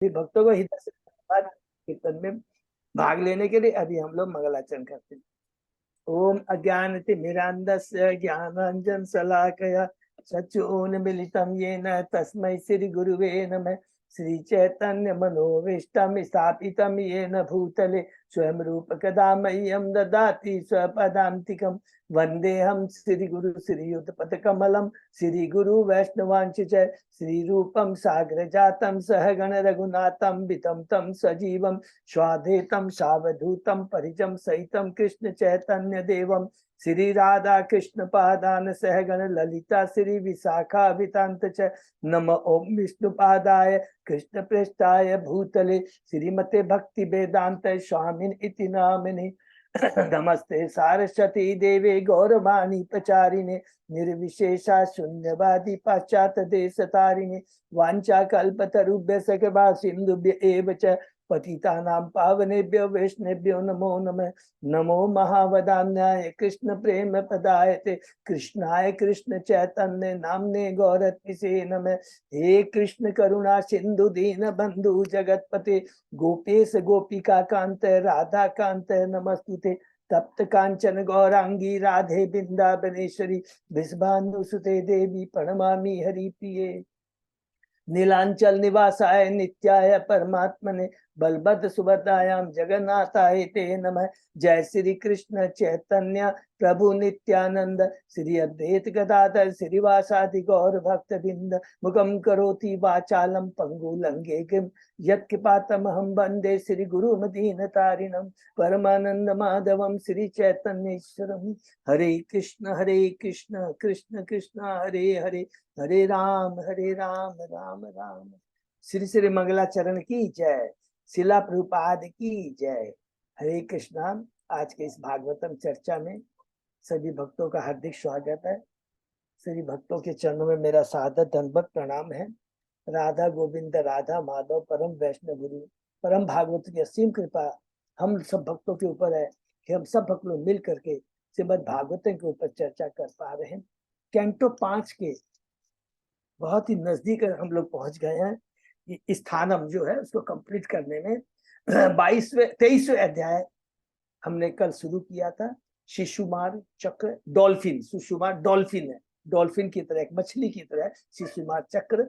भक्तों को हित से धन्यवाद। कीर्तन में भाग लेने के लिए अभी हम लोग मंगलाचरण करते हैं। ओम अज्ञानतिमिरान्धस्य ज्ञानाञ्जन शलाकया चक्षुरुन्मीलितं येन तस्मै श्री गुरुवे नमः। श्री चैतन्य मनोभीष्टं स्थापितं येन भूतले स्वयं रूप कदा मह्यं ददाति स्वपदान्तिकं। वन्देऽहं श्री गुरु श्रीयुतपदकमलं श्री गुरु वैष्णवांश च श्री रूपं साग्र जातं सहगण रघुनाथं वितं तं सजीवं स्वाधेतं सावधूतं परिजं सहितं कृष्ण चैतन्य देवं श्री राधा कृष्ण पादान सहगण ललिता श्री विशाखा वितांत च नम ओम विष्णुपादाय कृष्ण पृष्ठाय भूतले श्रीमते भक्ति वेदांत स्वामिन इति नामिने। नमस्ते सारस्वती देवे गौरवाणी प्रचारिणे निर्विशेषा शून्यवादी पाश्चात देश तारिणे वांछा कल्पतरुभ्यश्च कृपा सिन्धुभ्य एव च पतितानां पावनेभ्यो वैष्णवेभ्यो नमो नमः। नमो महावदान्याय कृष्ण प्रेम पदायते कृष्णाय कृष्ण चैतन्य नामने गौरत्मिसे नमः। हे कृष्ण करुणा सिंधु दीन बंधु जगतपते गोपेश गोपिका कांत राधा कांत नमस्तुते। तप्त कांचन गौरांगी राधे बिंदाबनेश्वरी विश्वानुसुते देवी प्रणमामि हरिप्रिये। नीलांचल निवासाय नित्याय परमात्मने बलभद्र सुभद्रायां जगन्नाथाय ते नमः। जय श्री कृष्ण चैतन्य प्रभु नित्यानंद श्री अद्वैत गदाधर श्रीवासादि गौर भक्त बिंद मुखम करोति वाचालम पंगु लंघेगिम यत्कृपातमहं वंदे श्री गुरुमदीनतारिणं परमानंद माधवम श्री चैतन्येश्वरम। हरे कृष्ण कृष्ण कृष्ण हरे हरे हरे राम राम राम। श्री श्री मंगलाचरण की जय। शिला प्रभुपाद की जय। हरे कृष्णा। आज के इस भागवतम चर्चा में सभी भक्तों का हार्दिक स्वागत है। सभी भक्तों के चरणों में मेरा सादर दंडवत प्रणाम है। राधा गोविंद राधा माधव परम वैष्णव गुरु परम भागवत की असीम कृपा हम सब भक्तों के ऊपर है कि हम सब भक्त लोग मिल करके श्रीमद् भागवतम के ऊपर चर्चा कर पा रहे हैं। कैंटो 5 के बहुत ही नजदीक हम लोग पहुंच गए हैं। स्थानम जो है उसको कंप्लीट करने में 23वें अध्याय हमने कल शुरू किया था। शिशुमार चक्र डॉल्फिन, सुषुमार डॉल्फिन है, डॉल्फिन की तरह एक मछली की तरह शिशुमार चक्र।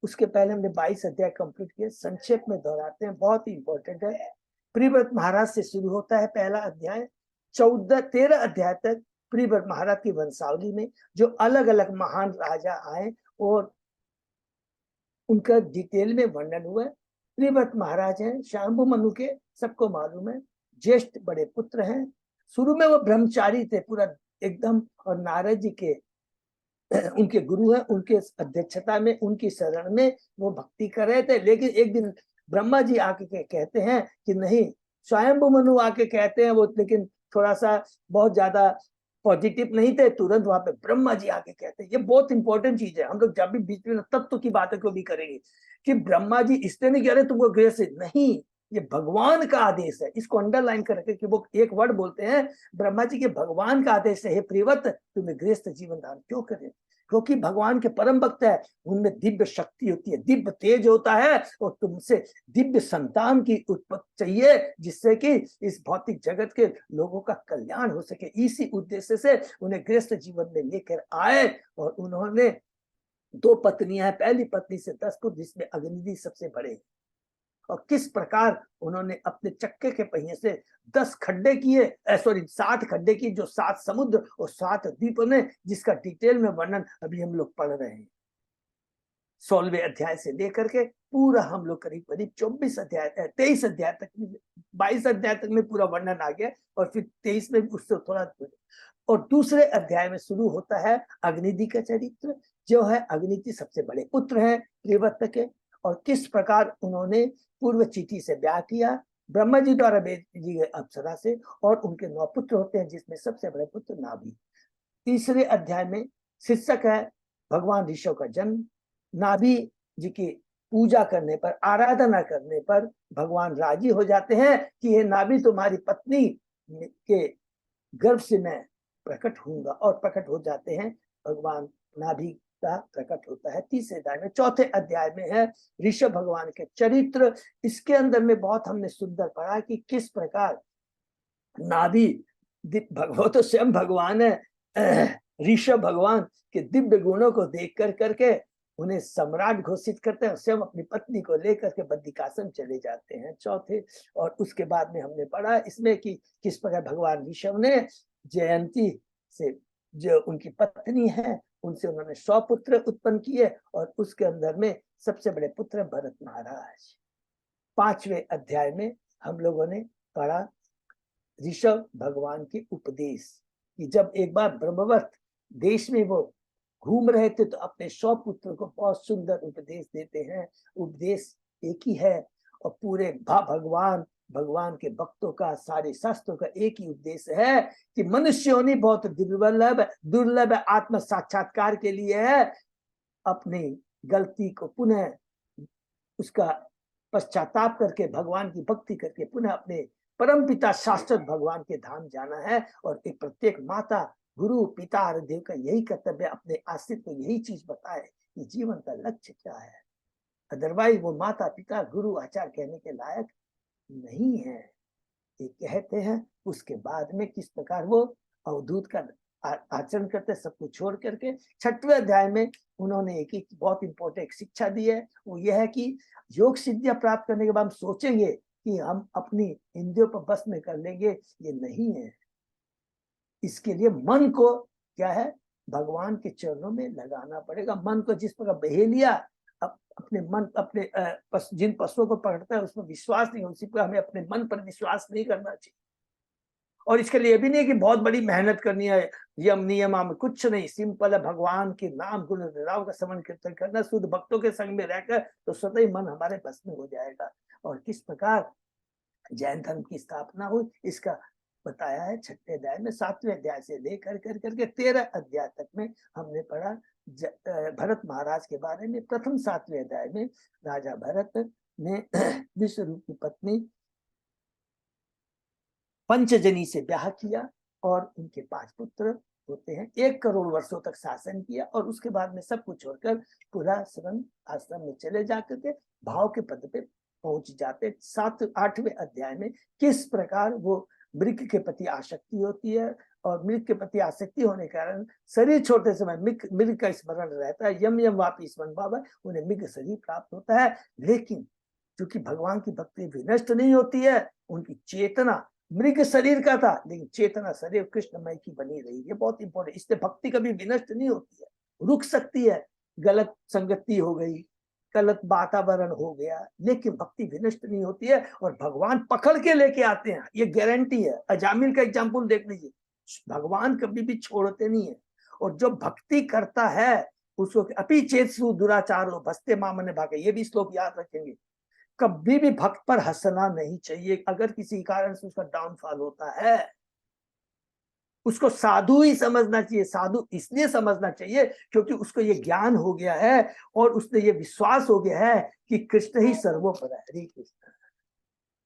उसके पहले हमने 22 अध्याय कंप्लीट किए। संक्षेप में दोहराते हैं, बहुत ही इंपॉर्टेंट है। प्रियव्रत महाराज से शुरू होता है पहला अध्याय। 13 अध्याय तक प्रियव्रत महाराज की वंशावली में जो अलग अलग महान राजा आए और उनका डिटेल में वर्णन हुआ है। प्रियव्रत महाराज हैं शांभु मनु के, सबको मालूम है, ज्येष्ठ बड़े पुत्र हैं। शुरू में वो ब्रह्मचारी थे पूरा एकदम, और नारद जी के उनके गुरु हैं, उनके अध्यक्षता में उनकी शरण में वो भक्ति कर रहे थे। लेकिन एक दिन ब्रह्मा जी आके कहते हैं कि नहीं, स्वयंभु मनु आके कहते हैं वो, लेकिन थोड़ा सा बहुत ज्यादा पॉजिटिव नहीं थे। तुरंत वहां पे ब्रह्मा जी आके कहते हैं, ये बहुत इंपॉर्टेंट चीज है। हम लोग जब भी बीच में तत्व की बातों को भी करेंगे कि ब्रह्मा जी इसलिए नहीं कह रहे तुमको गृह से, नहीं, ये भगवान का आदेश है। इसको अंडरलाइन करके कि वो एक वर्ड बोलते हैं, ब्रह्मा जी के भगवान का आदेश है, हे प्रियव्रत तुम्हें गृहस्थ जीवन धारण क्यों करें, क्योंकि भगवान के परम भक्त है, उनमें दिव्य शक्ति होती है, दिव्य तेज होता है, और तुमसे दिव्य संतान की उत्पत्ति चाहिए जिससे कि इस भौतिक जगत के लोगों का कल्याण हो सके। इसी उद्देश्य से उन्हें गृहस्थ जीवन में लेकर आए। और उन्होंने 2 पत्नियां हैं, पहली पत्नी से 10 पुत्र, जिसमें अग्निदेव सबसे बड़े। और किस प्रकार उन्होंने अपने चक्के के पहिए से 10 खड्डे किए, 7 खड्डे किए, जो 7 समुद्र और 7 द्वीपों ने, जिसका डिटेल में वर्णन अभी हम लोग पढ़ रहे हैं। 16वें अध्याय से लेकर के पूरा हम लोग करीब करीब 23 अध्याय 23 अध्याय तक, 22 अध्याय तक में पूरा वर्णन आ गया। और फिर 23 में उससे थोड़ा, और दूसरे अध्याय में शुरू होता है अग्निदि का चरित्र, जो है अग्निदि सबसे बड़े पुत्र हैं प्रियव्रत के, और किस प्रकार उन्होंने पूर्व चिति से ब्याह किया ब्रह्मा जी द्वारा भेजी गए अप्सरा से, और उनके 9 पुत्र होते हैं, जिसमें सबसे बड़े पुत्र नाभि। तीसरे अध्याय में शीर्षक है भगवान ऋषभ का जन्म। नाभि जी की पूजा करने पर, आराधना करने पर भगवान राजी हो जाते हैं कि ये नाभि तुम्हारी पत्नी के गर्भ से मैं प्रकट होऊंगा, और प्रकट हो जाते हैं भगवान नाभि का प्रकट होता है। तीसरे अध्याय में, चौथे अध्याय में है ऋषभ भगवान के चरित्र। इसके अंदर में बहुत हमने सुंदर पढ़ा कि किस प्रकार नाभि भगवत तो स्वयं भगवान है, ऋषभ भगवान के दिव्य गुणों को देख कर करके उन्हें सम्राट घोषित करते हैं, स्वयं अपनी पत्नी को लेकर के बद्रिकाश्रम चले जाते हैं चौथे। और उसके बाद में हमने पढ़ा इसमें कि किस प्रकार भगवान ऋषभ ने जयंती से, जो उनकी पत्नी है, उनसे उन्होंने 100 पुत्र उत्पन्न किए और उसके अंदर में सबसे बड़े पुत्र भरत महाराज। 5वें अध्याय में हम लोगों ने पढ़ा ऋषभ भगवान के उपदेश कि जब एक बार ब्रह्मवर्त देश में वो घूम रहे थे तो अपने 100 पुत्रों को बहुत सुंदर उपदेश देते हैं। उपदेश एक ही है और पूरे भगवान के भक्तों का, सारे शास्त्रों का एक ही उद्देश्य है कि मनुष्य होनी बहुत दुर्लभ आत्म साक्षात्कार के लिए है। अपनी गलती को पुनः उसका पश्चाताप करके भगवान की भक्ति करके पुनः अपने परम पिता शाश्वत भगवान के धाम जाना है। और एक प्रत्येक माता, गुरु, पिता और देव का यही कर्तव्य, अपने आश्रित को यही चीज बताए कि जीवन का लक्ष्य क्या है। अदरवाइज वो माता पिता गुरु आचार्य कहने के लायक नहीं है। ये कहते हैं उसके बाद में किस प्रकार वो अवधूत का आचरण करते, सब कुछ छोड़ करके 6वें अध्याय में उन्होंने एक बहुत इंपॉर्टेंट शिक्षा दी है। वो ये है कि योग सिद्धियां प्राप्त करने के बाद हम सोचेंगे कि हम अपनी इंद्रियों पर बस में कर लेंगे, ये नहीं है। इसके लिए मन को क्या है, भगवान के चरणों में लगाना पड़ेगा। मन को जिस प्रकार बहे लिया, अपने मन, अपने जिन पशुओं को पकड़ता है उसमें विश्वास नहीं, उसी पर हमें अपने मन पर विश्वास नहीं करना चाहिए। और इसके लिए भी नहीं कि बहुत बड़ी मेहनत करनी है, यम नियम में कुछ नहीं, सिंपल है भगवान के नाम गुण राव का समन कीर्तन करना, शुद्ध भक्तों के संग में रहकर तो स्वतः ही मन हमारे बस में हो जाएगा। और किस प्रकार जैन धर्म की स्थापना हुई इसका बताया है 6वें अध्याय में। 7वें अध्याय से लेकर करके 13 अध्याय तक में हमने पढ़ा भरत महाराज के बारे में। प्रथम 7वें अध्याय में राजा भरत ने विश्वरूप की पत्नी पंचजनी से ब्याह किया और उनके 5 पुत्र होते हैं। 1 करोड़ वर्षों तक शासन किया और उसके बाद में सब कुछ छोड़कर पूरा श्रवण आश्रम में चले जाकर के भाव के पद पे पहुंच जाते। 8वें अध्याय में किस प्रकार वो मृग के प्रति आसक्ति होती है और मृग के प्रति आसक्ति होने के कारण शरीर छोड़ते समय मृग का स्मरण रहता है, यम यम वापी स्मरण भाव, उन्हें मृग शरीर प्राप्त होता है। लेकिन क्योंकि भगवान की भक्ति विनष्ट नहीं होती है, उनकी चेतना मृग शरीर का था लेकिन चेतना शरीर कृष्णमय की बनी रही। ये बहुत इंपॉर्टेंट, इससे भक्ति कभी विनष्ट नहीं होती है, रुक सकती है, गलत संगति हो गई, गलत वातावरण हो गया, लेकिन भक्ति विनष्ट नहीं होती है और भगवान पकड़ के लेके आते हैं, ये गारंटी है। अजामिल का एग्जाम्पल देख लीजिए, भगवान कभी भी छोड़ते नहीं है। और जो भक्ति करता है उसको अपि चेतसु दुराचारो भस्ते मामने भागे, ये भी श्लोक याद रखेंगे। कभी भी भक्त पर हंसना नहीं चाहिए। अगर किसी कारण से उसका डाउनफॉल होता है उसको साधु ही समझना चाहिए। साधु इसलिए समझना चाहिए क्योंकि उसको ये ज्ञान हो गया है और उसने ये विश्वास हो गया है कि कृष्ण ही सर्वोपरि है। हरे कृष्ण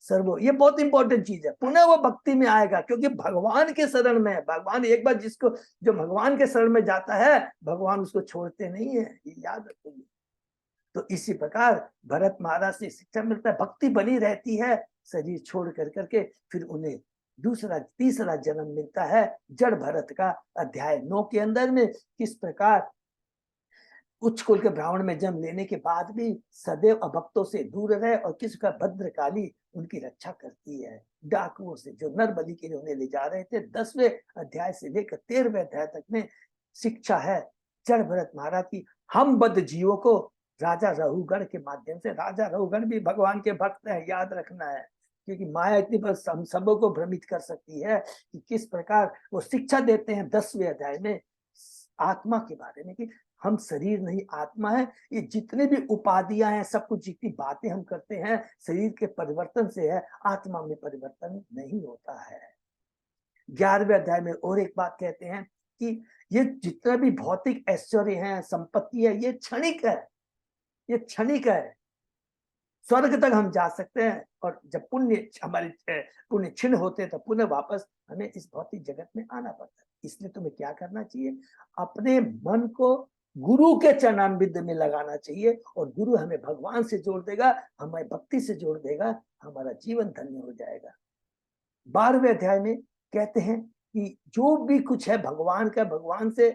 सर्वो, ये बहुत इंपॉर्टेंट चीज है। पुनः वो भक्ति में आएगा क्योंकि भगवान के शरण में है। भगवान एक बार जो भगवान के शरण में जाता है भगवान उसको छोड़ते नहीं है, ये याद रखिए। तो इसी प्रकार भरत महाराज से शिक्षा मिलता है, भक्ति बनी रहती है, शरीर छोड़ कर करके फिर उन्हें तीसरा जन्म मिलता है जड़ भरत का। अध्याय 9 के अंदर में किस प्रकार उच्च कुल के ब्राह्मण में जन्म लेने के बाद भी सदैव अभक्तों से दूर रहे और किस प्रकार भद्रकाली उनकी रक्षा करती है डाकुओं से जो नर बलि के लिए उन्हें ले जा रहे थे। 10वें अध्याय से लेकर 13वें अध्याय तक में शिक्षा है जड़ भरत महाराज की। हम बद्ध जीवों को राजा रघुगण के माध्यम से, राजा रघुगण भी भगवान के भक्त हैं, याद रखना है, क्योंकि माया इतनी बस हम सबों को भ्रमित कर सकती है कि किस प्रकार वो शिक्षा देते हैं 10वें अध्याय में आत्मा के बारे में कि हम शरीर नहीं आत्मा है। ये जितने भी उपाधियां हैं, सब कुछ जितनी बातें हम करते हैं शरीर के परिवर्तन से है, आत्मा में परिवर्तन नहीं होता है। 11वें अध्याय में और एक बात कहते हैं कि ये जितना भी भौतिक ऐश्वर्य है, संपत्ति है, ये क्षणिक है, ये क्षणिक है। स्वर्ग तक हम जा सकते हैं और जब हमारे पुण्य क्षीण होते हैं तो पुनः वापस हमें इस भौतिक जगत में आना पड़ता है। इसलिए तुम्हें क्या करना चाहिए, अपने मन को गुरु के चरणामृत में लगाना चाहिए और गुरु हमें भगवान से जोड़ देगा, हमें भक्ति से जोड़ देगा, हमारा जीवन धन्य हो जाएगा। 12वें अध्याय में कहते हैं कि जो भी कुछ है भगवान का, भगवान से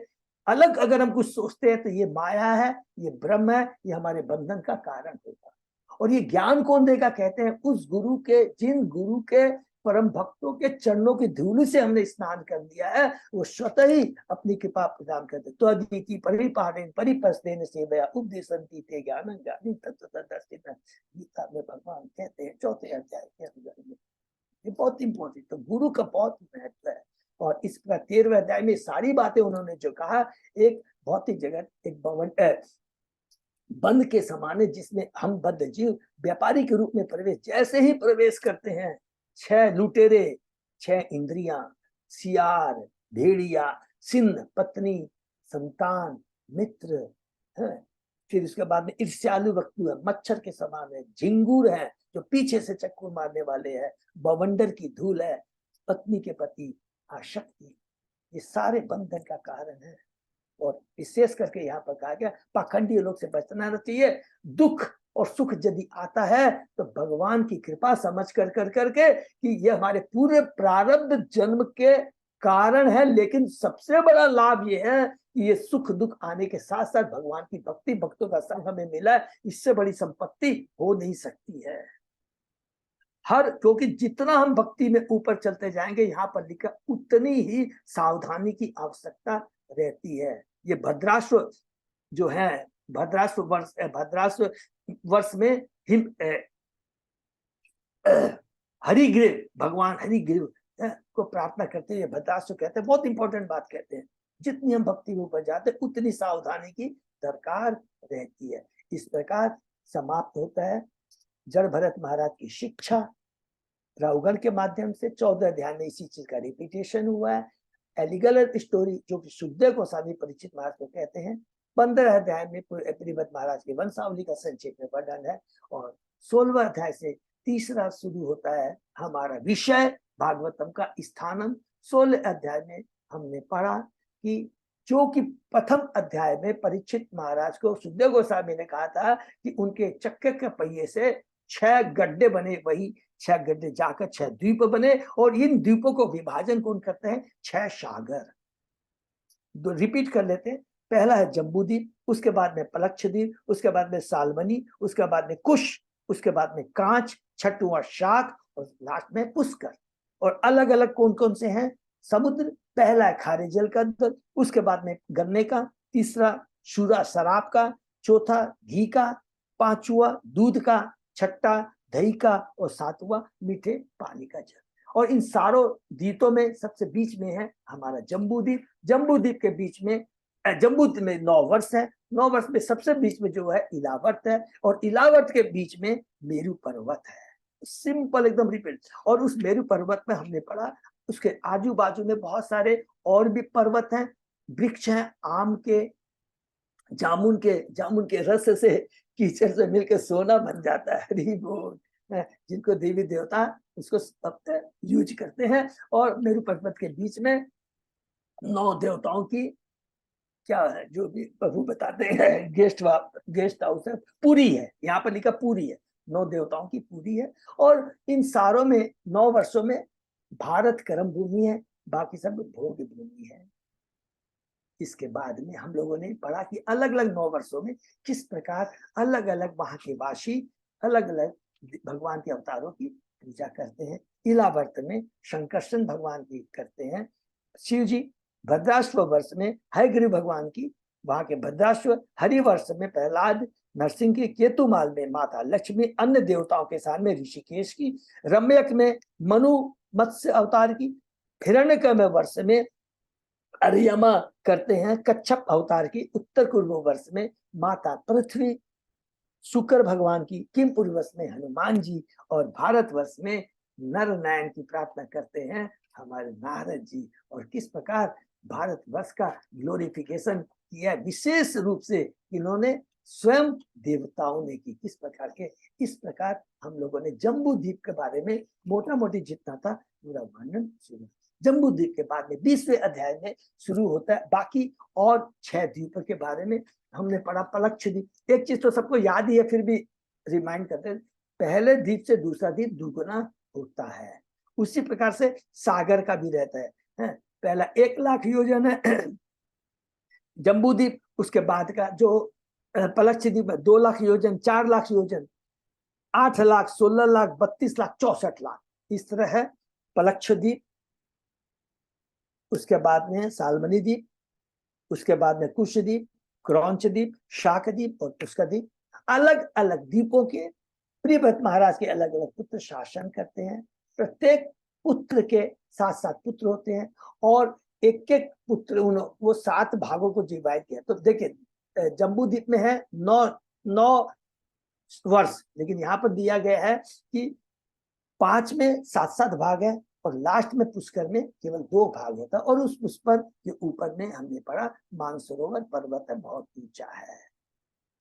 अलग अगर हम कुछ सोचते हैं तो ये माया है, ये ब्रह्म है, ये हमारे बंधन का कारण होगा। और ये ज्ञान कौन देगा? कहते हैं उस गुरु के, जिन गुरु के परम भक्तों के चरणों की धूलि से हमने स्नान कर दिया है, वो स्वतः ही अपनी कृपा प्रदान करते। तो अदिति परिपारेण परिपस्तेन सेवया उपदेशन्ति ते ज्ञानं ज्ञानी तत्त्वदर्शिनः, गीता में भगवान कहते हैं 4थे अध्याय के अंदर में। ये बहुत इंपॉर्टेंट, तो गुरु का बहुत महत्व है। और इस 13वें अध्याय में सारी बातें उन्होंने जो कहा, एक भौतिक जगत एक बंद के समान है जिसमें हम बद्ध जीव व्यापारी के रूप में प्रवेश, जैसे ही प्रवेश करते हैं 6 लुटेरे, 6 इंद्रियां, सियार, भेड़िया, सिंह, पत्नी, संतान, मित्र है, फिर उसके बाद में ईर्ष्यालु वस्तु है, मच्छर के समान है, झिंगूर है जो पीछे से चक्कू मारने वाले हैं, बवंडर की धूल है, पत्नी के प्रति आसक्ति, ये सारे बंधन का कारण है। और विशेष करके यहाँ पर कहा गया पाखंडी लोग से बचना चाहिए। दुख और सुख यदि आता है तो भगवान की कृपा समझ कर करके कि ये हमारे पूरे प्रारब्ध जन्म के कारण है, लेकिन सबसे बड़ा लाभ ये है कि ये सुख दुख आने के साथ साथ भगवान की भक्ति, भक्तों का संग हमें मिला है, इससे बड़ी संपत्ति हो नहीं सकती है। क्योंकि जितना हम भक्ति में ऊपर चलते जाएंगे, यहाँ पर लिखा उतनी ही सावधानी की आवश्यकता रहती है। ये भद्राश्व जो है, भद्राश्व वर्ष में हरिग्रीव, भगवान हरिग्रीव को प्रार्थना करते हैं, भद्राश्व कहते हैं। बहुत इंपॉर्टेंट बात कहते हैं, जितनी हम भक्ति में ऊपर जाते हैं उतनी सावधानी की दरकार रहती है। इस प्रकार समाप्त होता है जड़ भरत महाराज की शिक्षा राउगण के माध्यम से। 14 अध्याय में इसी चीज का रिपीटेशन हुआ है। एलिगल स्टोरी जो कि सुखदेव गोस्वामी परीक्षित महाराज को कहते हैं। 15 अध्याय में परिवत महाराज के वंशावली का संक्षेप में वर्णन है। और 16वां अध्याय से तीसरा शुरू होता है हमारा विषय भागवतम का स्थानम। 16 अध्याय में हमने पढ़ा कि जो कि प्रथम अध्याय में परीक्षित महाराज को सुखदेव गोस्वामी ने कहा था कि उनके चक्के के पहिए से 6 गड्ढे बने, वही 6 गड्ढे जाकर 6 द्वीप बने, और इन द्वीपों को विभाजन कौन करते हैं? 6 सागर। रिपीट कर लेते हैं। पहला है जम्बूद्वीप, उसके बाद में पलक्षद्वीप, उसके बाद में सालमनी, उसके बाद में कुश, उसके बाद में कांच, छठवां शाक और लास्ट में पुष्कर। और अलग अलग कौन कौन से हैं? समुद्र, पहला है खारे जल का दल, उसके बाद में गन्ने का, तीसरा शूरा शराब का, चौथा घी का, पांचवा दूध का, छठा दही का और सातवां मीठे पानी का जल। और इन सारों द्वीपों में सबसे बीच में है हमारा जम्बूद्वीप। जम्बूद्वीप के बीच में जम्बूद्वीप में 9 वर्ष है। 9 वर्ष में सबसे बीच में जो है इलावर्त है, और इलावर्त के बीच में मेरू पर्वत है। सिंपल एकदम रिपीट। और उस मेरू पर्वत में हमने पढ़ा उसके आजू बाजू में बहुत सारे और भी पर्वत हैं, वृक्ष हैं, आम के, जामुन के रस से कीचड़ से मिलकर सोना बन जाता है। हरि बोल। जिनको देवी देवता उसको यूज करते हैं। और मेरू पर्वत के बीच में 9 देवताओं की क्या है जो भी प्रभु बताते हैं, गेस्ट हाउस है, पूरी है, यहाँ पर लिखा पूरी है, 9 देवताओं की पूरी है। और इन सारों में 9 वर्षों में भारत कर्म भूमि है, बाकी सब भोग भूमि है। इसके बाद में हम लोगों ने पढ़ा कि अलग अलग 9 वर्षों में किस प्रकार अलग अलग वहां के वासी अलग अलग भगवान के अवतारों की पूजा करते हैं। इलावर्त में शंकरशन भगवान की करते हैं शिव जी। भद्राश्व वर्ष में हयग्रीव भगवान की, वहां के भद्राश्व। हरिवर्ष में प्रहलाद नरसिंह की। केतुमाल में माता लक्ष्मी अन्य देवताओं के साथ में ऋषिकेश की। रम्यक में मनु मत्स्य अवतार की। हिरण्यक में वर्ष में अर्यमा करते हैं कच्छप अवतार की। उत्तर पूर्व वर्ष में माता पृथ्वी शुक्र भगवान की। किमपुर वर्ष में हनुमान जी। और भारत वर्ष में नर नारायण की प्रार्थना करते हैं हमारे नारद जी। और किस प्रकार भारत वर्ष का ग्लोरिफिकेशन किया विशेष रूप से इन्होंने स्वयं देवताओं ने की। किस प्रकार के, इस प्रकार हम लोगों ने जम्बू द्वीप के बारे में मोटा मोटी जितना था पूरा वर्णन शुरू जम्बू द्वीप के बाद में 20वें अध्याय में शुरू होता है बाकी और 6 द्वीपों के बारे में हमने पढ़ा। पलक्ष द्वीप, एक चीज तो सबको याद ही है, फिर भी रिमाइंड करते हैं, पहले द्वीप से दूसरा द्वीप दुगुना होता है। उसी प्रकार से सागर का भी रहता है। पहला 1,00,000 योजन है जम्बू द्वीप, उसके बाद का जो पलक्ष द्वीप है 2,00,000 योजन, 4,00,000 योजन, 8,00,000, 16,00,000, 32,00,000, 64,00,000, इस तरह है पलक्ष द्वीप। उसके बाद में सालमनी द्वीप, उसके बाद में कुश द्वीप, क्रौंच द्वीप, शाक द्वीप और पुष्कर द्वीप। अलग अलग द्वीपों के प्रियव्रत महाराज के अलग अलग पुत्र शासन करते हैं। प्रत्येक पुत्र के 7 पुत्र होते हैं और एक एक पुत्र वो 7 भागों को डिवाइड किया। तो देखिए जम्बू द्वीप में है 9 वर्ष, लेकिन यहाँ पर दिया गया है कि 5 में 7 भाग है और लास्ट में पुष्कर में केवल 2 भाग होता है। और उस पुष्कर के ऊपर में हमने पढ़ा मानसरोवर पर्वत है, बहुत ऊंचा है।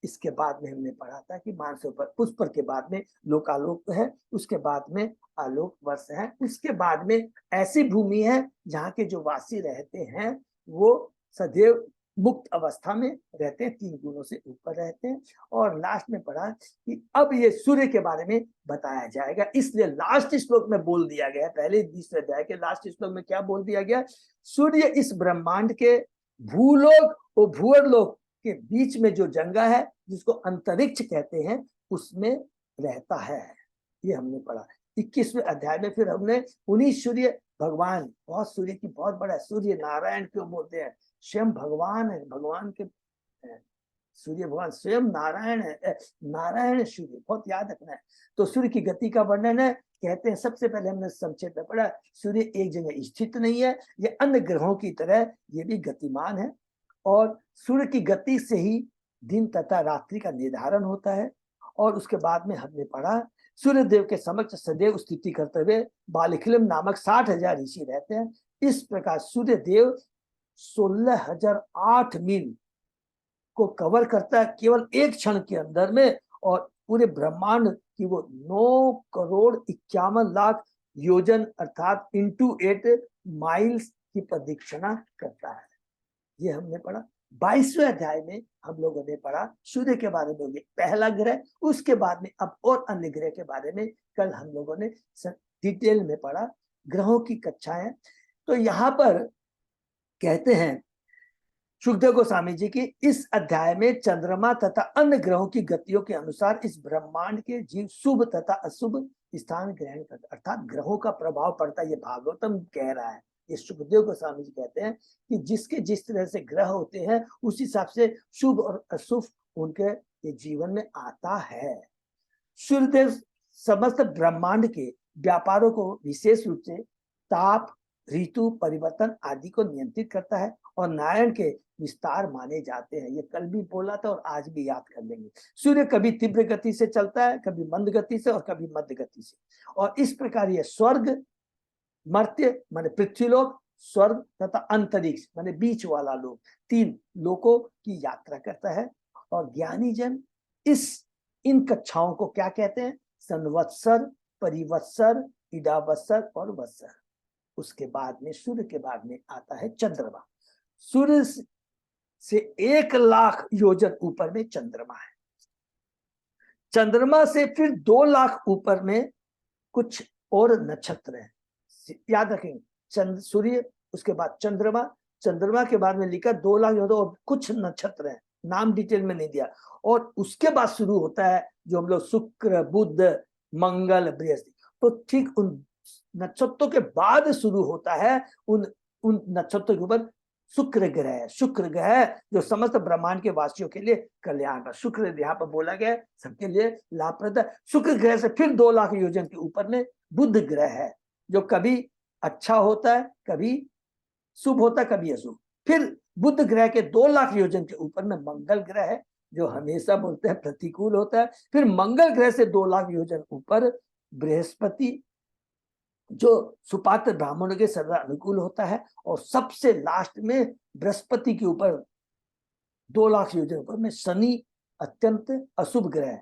इसके बाद में हमने पढ़ा था कि मानसरोवर पुष्कर के बाद में लोकालोक है, उसके बाद में आलोक वर्ष है, उसके बाद में ऐसी भूमि है जहाँ के जो वासी रहते हैं वो सदैव मुक्त अवस्था में रहते हैं, 3 गुणों से ऊपर रहते हैं। और लास्ट में पढ़ा कि अब ये सूर्य के बारे में बताया जाएगा, इसलिए लास्ट श्लोक में बोल दिया गया, पहले 20वें अध्याय के लास्ट श्लोक में क्या बोल दिया गया, सूर्य इस ब्रह्मांड के भूलोक और भूअरलोक के बीच में जो जंगा है जिसको अंतरिक्ष कहते हैं उसमें रहता है। ये हमने पढ़ा। 21वें अध्याय में फिर हमने उन्हीं सूर्य भगवान, बहुत सूर्य की बहुत बड़ा, सूर्य नारायण क्यों बोलते हैं, स्वयं भगवान है, भगवान के सूर्य भगवान स्वयं नारायण है, नारायण सूर्य, बहुत याद रखना है। तो सूर्य की गति का वर्णन है, कहते हैं सबसे पहले हमने संक्षेप में पढ़ा, सूर्य एक जगह स्थित नहीं है, ये अन्य ग्रहों की तरह ये भी गतिमान है और सूर्य की गति से ही दिन तथा रात्रि का निर्धारण होता है। और उसके बाद में हमने पढ़ा सूर्य देव के समक्ष सदैव स्थिति करते हुए बालिखिलम नामक 60,000 ऋषि रहते हैं। इस प्रकार सूर्य देव 16,008 मील को कवर करता है केवल एक क्षण के अंदर में, और पूरे ब्रह्मांड की वो 9,51,00,000 योजन अर्थात इंटू 8 माइल्स की प्रदक्षिणा करता है। ये हमने पढ़ा। 22वें अध्याय में हम लोगों ने पढ़ा सूर्य के बारे में, पहला ग्रह, उसके बाद में अब और अन्य ग्रह के बारे में कल हम लोगों ने डिटेल में पढ़ा, ग्रहों की कक्षाएं। तो यहाँ पर कहते हैं सुखदेव गोस्वामी जी की, इस अध्याय में चंद्रमा तथा अन्य ग्रहों की गतियों के अनुसार इस ब्रह्मांड के जीव शुभ तथा अशुभ स्थान ग्रहण करते, अर्थात ग्रहों का प्रभाव पड़ता है। ये भागवतम कह रहा है, ये सुखदेव गोस्वामी जी कहते हैं कि जिसके जिस तरह से ग्रह होते हैं उस हिसाब से शुभ और अशुभ उनके ये जीवन में आता है। सूर्यदेव समस्त ब्रह्मांड के व्यापारों को विशेष रूप से ताप, ऋतु परिवर्तन आदि को नियंत्रित करता है और नारायण के विस्तार माने जाते हैं। ये कल भी बोला था और आज भी याद कर लेंगे। सूर्य कभी तीव्र गति से चलता है, कभी मंद गति से और कभी मध्य गति से, और इस प्रकार ये स्वर्ग, मर्त्य माने पृथ्वीलोक, स्वर्ग तथा अंतरिक्ष माने बीच वाला लोक, 3 लोकों की यात्रा करता है। और ज्ञानी जन इन कक्षाओं को क्या कहते हैं, संवत्सर, परिवत्सर, इडावत्सर और वत्सर। उसके बाद में सूर्य के बाद में आता है चंद्रमा। सूर्य से 1,00,000 योजन ऊपर में चंद्रमा है। चंद्रमा से फिर 2,00,000 ऊपर में कुछ और नक्षत्र हैं, याद रखेंगे। सूर्य, उसके बाद चंद्रमा, चंद्रमा के बाद में लिखा 2,00,000 योजन और कुछ नक्षत्र हैं, नाम डिटेल में नहीं दिया। और उसके बाद शुरू होता है जो हम लोग शुक्र, बुध, मंगल, बृहस्पति। तो ठीक उन नक्षत्रों के बाद शुरू होता है उन नक्षत्रों के ऊपर शुक्र ग्रह है। शुक्र ग्रह जो समस्त ब्रह्मांड के वासियों के लिए कल्याण का, शुक्र यहाँ पर बोला गया सबके लिए लाभप्रद है। शुक्र ग्रह से फिर 2,00,000 योजन के ऊपर में बुध ग्रह है, जो कभी अच्छा होता है, कभी शुभ होता है, कभी अशुभ। फिर बुध ग्रह के 2,00,000 योजन के ऊपर में मंगल ग्रह है, जो हमेशा बोलते हैं प्रतिकूल होता है। फिर मंगल ग्रह से 2,00,000 योजन ऊपर बृहस्पति, जो सुपात्र ब्राह्मणों के सर्व अनुकूल होता है। और सबसे लास्ट में बृहस्पति के ऊपर 2,00,000 योजन ऊपर में शनि, अत्यंत अशुभ ग्रह।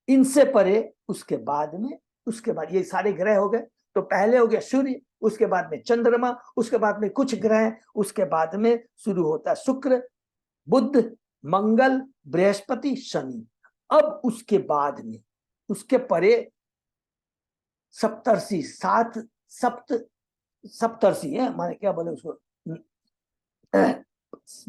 इनसे परे उसके बाद में उसके बाद ये सारे ग्रह हो गए। तो पहले हो गया सूर्य, उसके बाद में चंद्रमा, उसके बाद में कुछ ग्रह, उसके बाद में शुरू होता है शुक्र, बुध, मंगल, बृहस्पति, शनि। अब उसके बाद में उसके परे सप्तर्षि, सप्तर्षि है, माने क्या बोले उसको,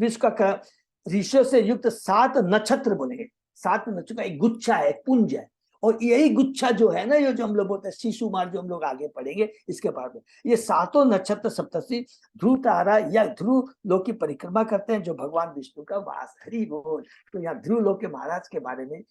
विश्व का ऋषियों से युक्त 7 नक्षत्र बोलेंगे। 7 नक्षत्र का एक गुच्छा है, एक पुंज है। और यही गुच्छा जो है ना, ये जो हम लोग बोलते हैं शिशुमार, जो हम लोग आगे पढ़ेंगे इसके बाद में, ये 7 नक्षत्र सप्तर्षि ध्रुव तारा या ध्रुव लोक की परिक्रमा करते हैं, जो भगवान विष्णु का वास। हरि बोल। तो यहाँ ध्रुव लोक के महाराज के बारे में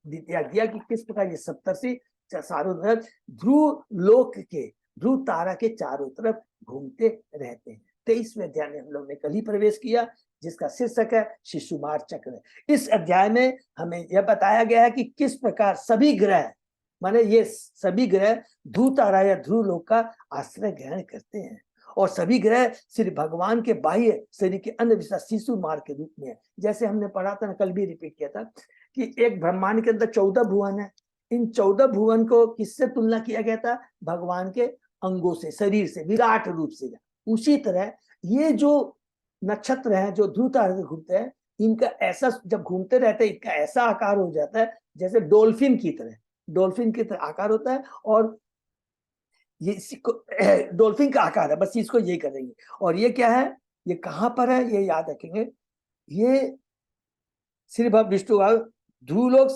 दिया कि किस प्रकार ये सप्तर्षि चारों तरफ ध्रुव लोक के, ध्रुव तारा के चारों तरफ घूमते रहते हैं। 23वें अध्याय में हम लोग ने कल ही प्रवेश किया, जिसका शीर्षक है शिशुमार चक्र। इस अध्याय में हमें यह बताया गया है कि किस प्रकार सभी ग्रह, माने ये सभी ग्रह ध्रुव तारा या ध्रुव लोक का आश्रय ग्रहण करते हैं, और सभी ग्रह श्री भगवान के बाह्य शरीर के अन्य विशेष शिशुमार के रूप में है। जैसे हमने पढ़ा था, कल भी रिपीट किया था कि एक ब्रह्मांड के अंदर 14 भुवन है। इन 14 भुवन को किससे तुलना किया गया था? भगवान के अंगों से, शरीर से, विराट रूप से। उसी तरह ये जो नक्षत्र हैं जो ध्रुव तारे से घूमते हैं, इनका ऐसा जब घूमते रहते हैं, इनका ऐसा आकार हो जाता है जैसे डॉल्फिन की तरह, डॉल्फिन की तरह आकार होता है। और ये डॉल्फिन का आकार है, बस इसको यही करेंगे। और ये क्या है, ये कहां पर है, ये याद रखेंगे। ये श्री विष्णु ध्रुवलोक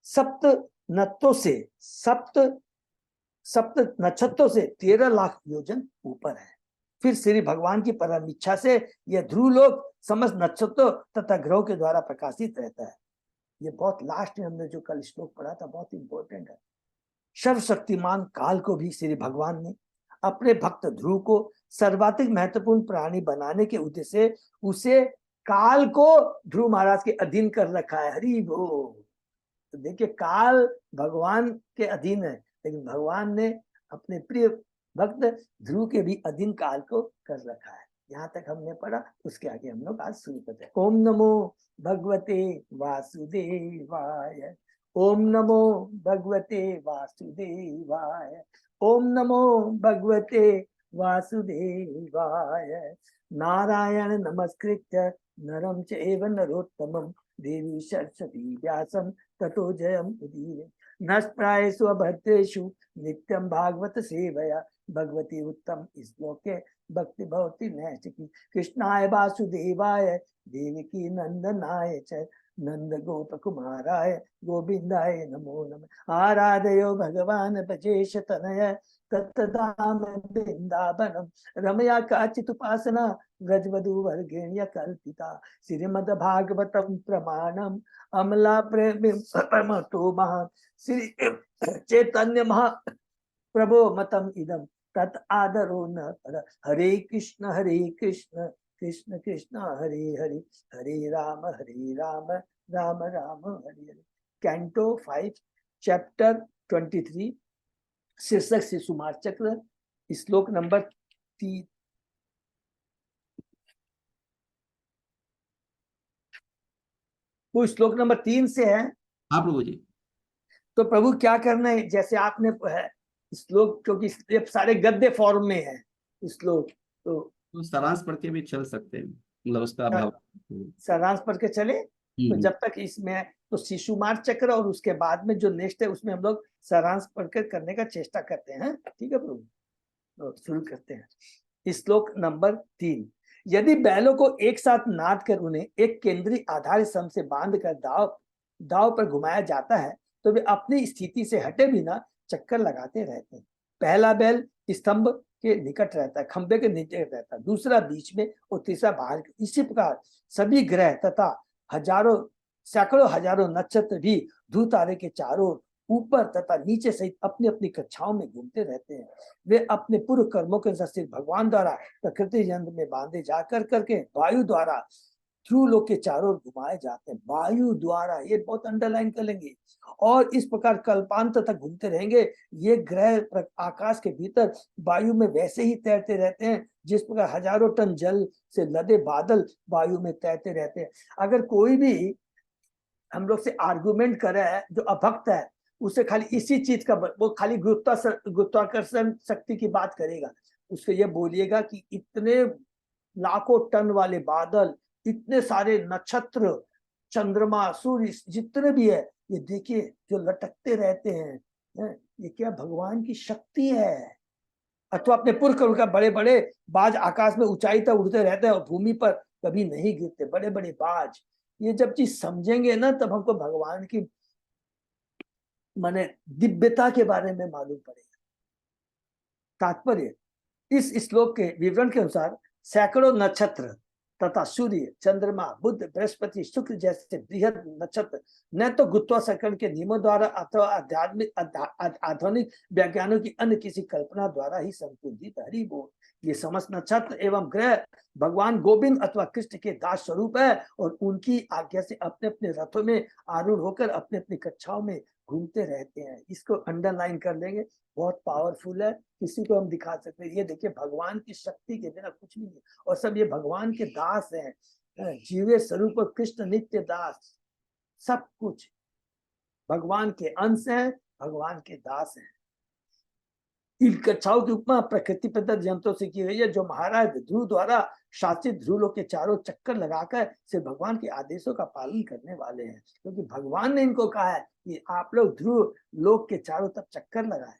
सप्त नत्तों से, सप्त नक्षत्रों से 13 लाख योजन ऊपर है। फिर श्री भगवान की परम इच्छा से यह ध्रुवलोक समस्त नक्षत्रों तथा ग्रहों के द्वारा प्रकाशित रहता है। ये बहुत लास्ट में हमने जो कल श्लोक पढ़ा था, बहुत इंपॉर्टेंट है। सर्वशक्तिमान काल को भी श्री भगवान ने अपने भक्त ध्रुव को सर्वाधिक महत्वपूर्ण प्राणी बनाने के उद्देश्य से उसे काल को ध्रुव महाराज के अधीन कर रखा है। हरि बोल। तो देखिए, काल भगवान के अधीन है, लेकिन भगवान ने अपने प्रिय भक्त ध्रुव के भी अधीन काल को कर रखा है। यहाँ तक हमने पढ़ा, उसके आगे हम लोग आज शुरू करते हैं। ओम नमो भगवते वासुदेवाय, ओम नमो भगवते वासुदेवाय, ओम नमो भगवते वासुदेवाय। नारायण नमस्कृत्य नरं चैव नरोत्तमं देवी सरस्वती व्यासं ततो जयम् उदीरये। नष्प्रायेषु अभद्रेषु नित्यं भागवत सेवया भगवती उत्तम श्लोके भक्ति भवति नैष्टिकी। कृष्णाय वासुदेवाय देवकी नंदनाय च नंद गोप कुमाराय गोविंदाय नमो नमः। आराधयो भगवान भजेश तनय तत्तदाम वृंदावनम रमया काचित उपासना व्रजवधू वर्गेण्य कल्पिता। श्रीमद् भागवतम प्रमाणम अमला प्रेमतो महा श्री चैतन्य महा प्रभो मतम इदम तत् आदरो न पर। हरे कृष्ण कृष्ण कृष्ण हरे हरे, हरे राम राम राम हरे हरे। कैंटो 5 चैप्टर 23 शीर्षक शिशुमार चक्र, श्लोक नंबर 3। वो श्लोक नंबर 3 से है। हाँ प्रभु जी। तो प्रभु क्या करना है, जैसे आपने श्लोक, क्योंकि सारे गद्य फॉर्म में है श्लोक, तो सारांश पढ़ के भी चल सकते हैं, मतलब उसका भाव सारांश पढ़ के चले। तो जब तक इसमें तो शिशुमार चक्र और उसके बाद में जो नेक्स्ट है उसमें हम लोग सारांश पढ़कर करने का चेष्टा करते हैं। ठीक है प्रभु, तो शुरू करते हैं। श्लोक नंबर 3। यदि बैलों को एक साथ नाद कर उन्हें एक केंद्रीय आधार स्तंभ से बांध कर दाव पर घुमाया जाता है, तो वे अपनी स्थिति से हटे बिना चक्कर लगाते रहते हैं। पहला बैल स्तंभ के निकट रहता है, खंबे के नीचे रहता है, दूसरा बीच में और तीसरा बाहर। इसी प्रकार सभी ग्रह तथा सैकड़ों हजारों नक्षत्र भी ध्रुव तारे के चारों ऊपर तथा नीचे सहित अपनी अपनी कक्षाओं में घूमते रहते हैं। वे अपने पूर्व कर्मों के अनुसार भगवान द्वारा प्रकृति यंत्र में बांधे जाकर करके वायु द्वारा ध्रुव लोक के चारों ओर घुमाए जाते हैं। वायु द्वारा, ये बहुत अंडरलाइन कर लेंगे। और इस प्रकार कल्पांत तक घूमते रहेंगे। ये ग्रह आकाश के भीतर वायु में वैसे ही तैरते रहते हैं जिस प्रकार हजारों टन जल से लदे बादल वायु में तैरते रहते हैं। अगर कोई भी हम लोग से आर्गुमेंट करे है जो अभक्त है, उसे खाली इसी चीज का वो खाली गुरुत्वाकर्षण शक्ति की बात करेगा। उसको ये बोलिएगा कि इतने लाखों टन वाले बादल, इतने सारे नक्षत्र, चंद्रमा, सूर्य जितने भी है, ये देखिए जो लटकते रहते हैं, ये क्या भगवान की शक्ति है। अथवा अपने पुरख का बड़े बड़े बाज आकाश में ऊंचाई तक उड़ते रहते हैं और भूमि पर कभी नहीं गिरते, बड़े बड़े बाज। ये जब चीज समझेंगे ना, तब हमको भगवान की माने दिव्यता के बारे में मालूम पड़ेगा। तात्पर्य, इस श्लोक के विवरण के अनुसार सैकड़ों नक्षत्र तथा सूर्य, चंद्रमा, बुध, बृहस्पति, शुक्र जैसे बृहद नक्षत्र न तो गुरुत्वाकर्षण के नियमों द्वारा अथवा आधुनिक वैज्ञानिकों की अन्य किसी कल्पना द्वारा ही संकुचित, हरि बोल। ये समस्त नक्षत्र एवं ग्रह भगवान गोविंद अथवा कृष्ण के दास स्वरूप है और उनकी आज्ञा से अपने अपने रथों में आरूढ़ होकर अपने अपनी कक्षाओं में घूमते रहते हैं। इसको अंडरलाइन कर लेंगे, बहुत पावरफुल है, किसी को हम दिखा सकते हैं। ये देखिए भगवान की शक्ति के बिना कुछ भी नहीं, और सब ये भगवान के दास हैं, जीवे स्वरूप कृष्ण नित्य दास, सब कुछ भगवान के अंश हैं, भगवान के दास हैं। इन कक्षाओं की उपमा प्रकृति प्रदत्त यंत्रों से की गई है, जो महाराज ध्रुव द्वारा शासित ध्रुव के चारों चक्कर लगाकर सिर्फ भगवान के आदेशों का पालन करने वाले हैं। क्योंकि भगवान ने इनको कहा है कि आप लोग ध्रुव लोक के चारों तरफ चक्कर लगाए।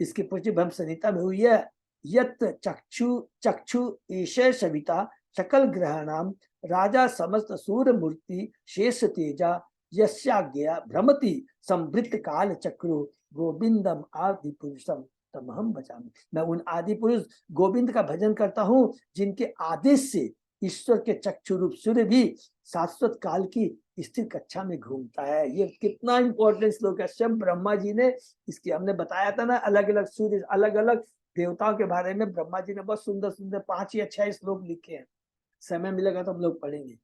इसकी पुष्टि ब्रह्म संहिता में हुई है। यत् चक्षु चक्षु ईशे सविता सकल ग्रहाणाम राजा समस्त सूर्य मूर्ति शेष तेजा यस्याज्ञया भ्रमति संवृत्त काल चक्रो गोविंदम आदि पुरुषम तमहम भजामि। मैं उन आदि पुरुष गोविंद का भजन करता हूँ, जिनके आदेश से ईश्वर के चक्षु रूप सूर्य भी शाश्वत काल की स्थिर कक्षा में घूमता है। ये कितना इंपॉर्टेंट श्लोक है। स्वयं ब्रह्मा जी ने इसकी, हमने बताया था ना, अलग अलग सूर्य, अलग अलग देवताओं के बारे में ब्रह्मा जी ने बहुत सुंदर सुंदर 5 या 6 श्लोक लिखे हैं। समय मिलेगा तो हम लोग पढ़ेंगे।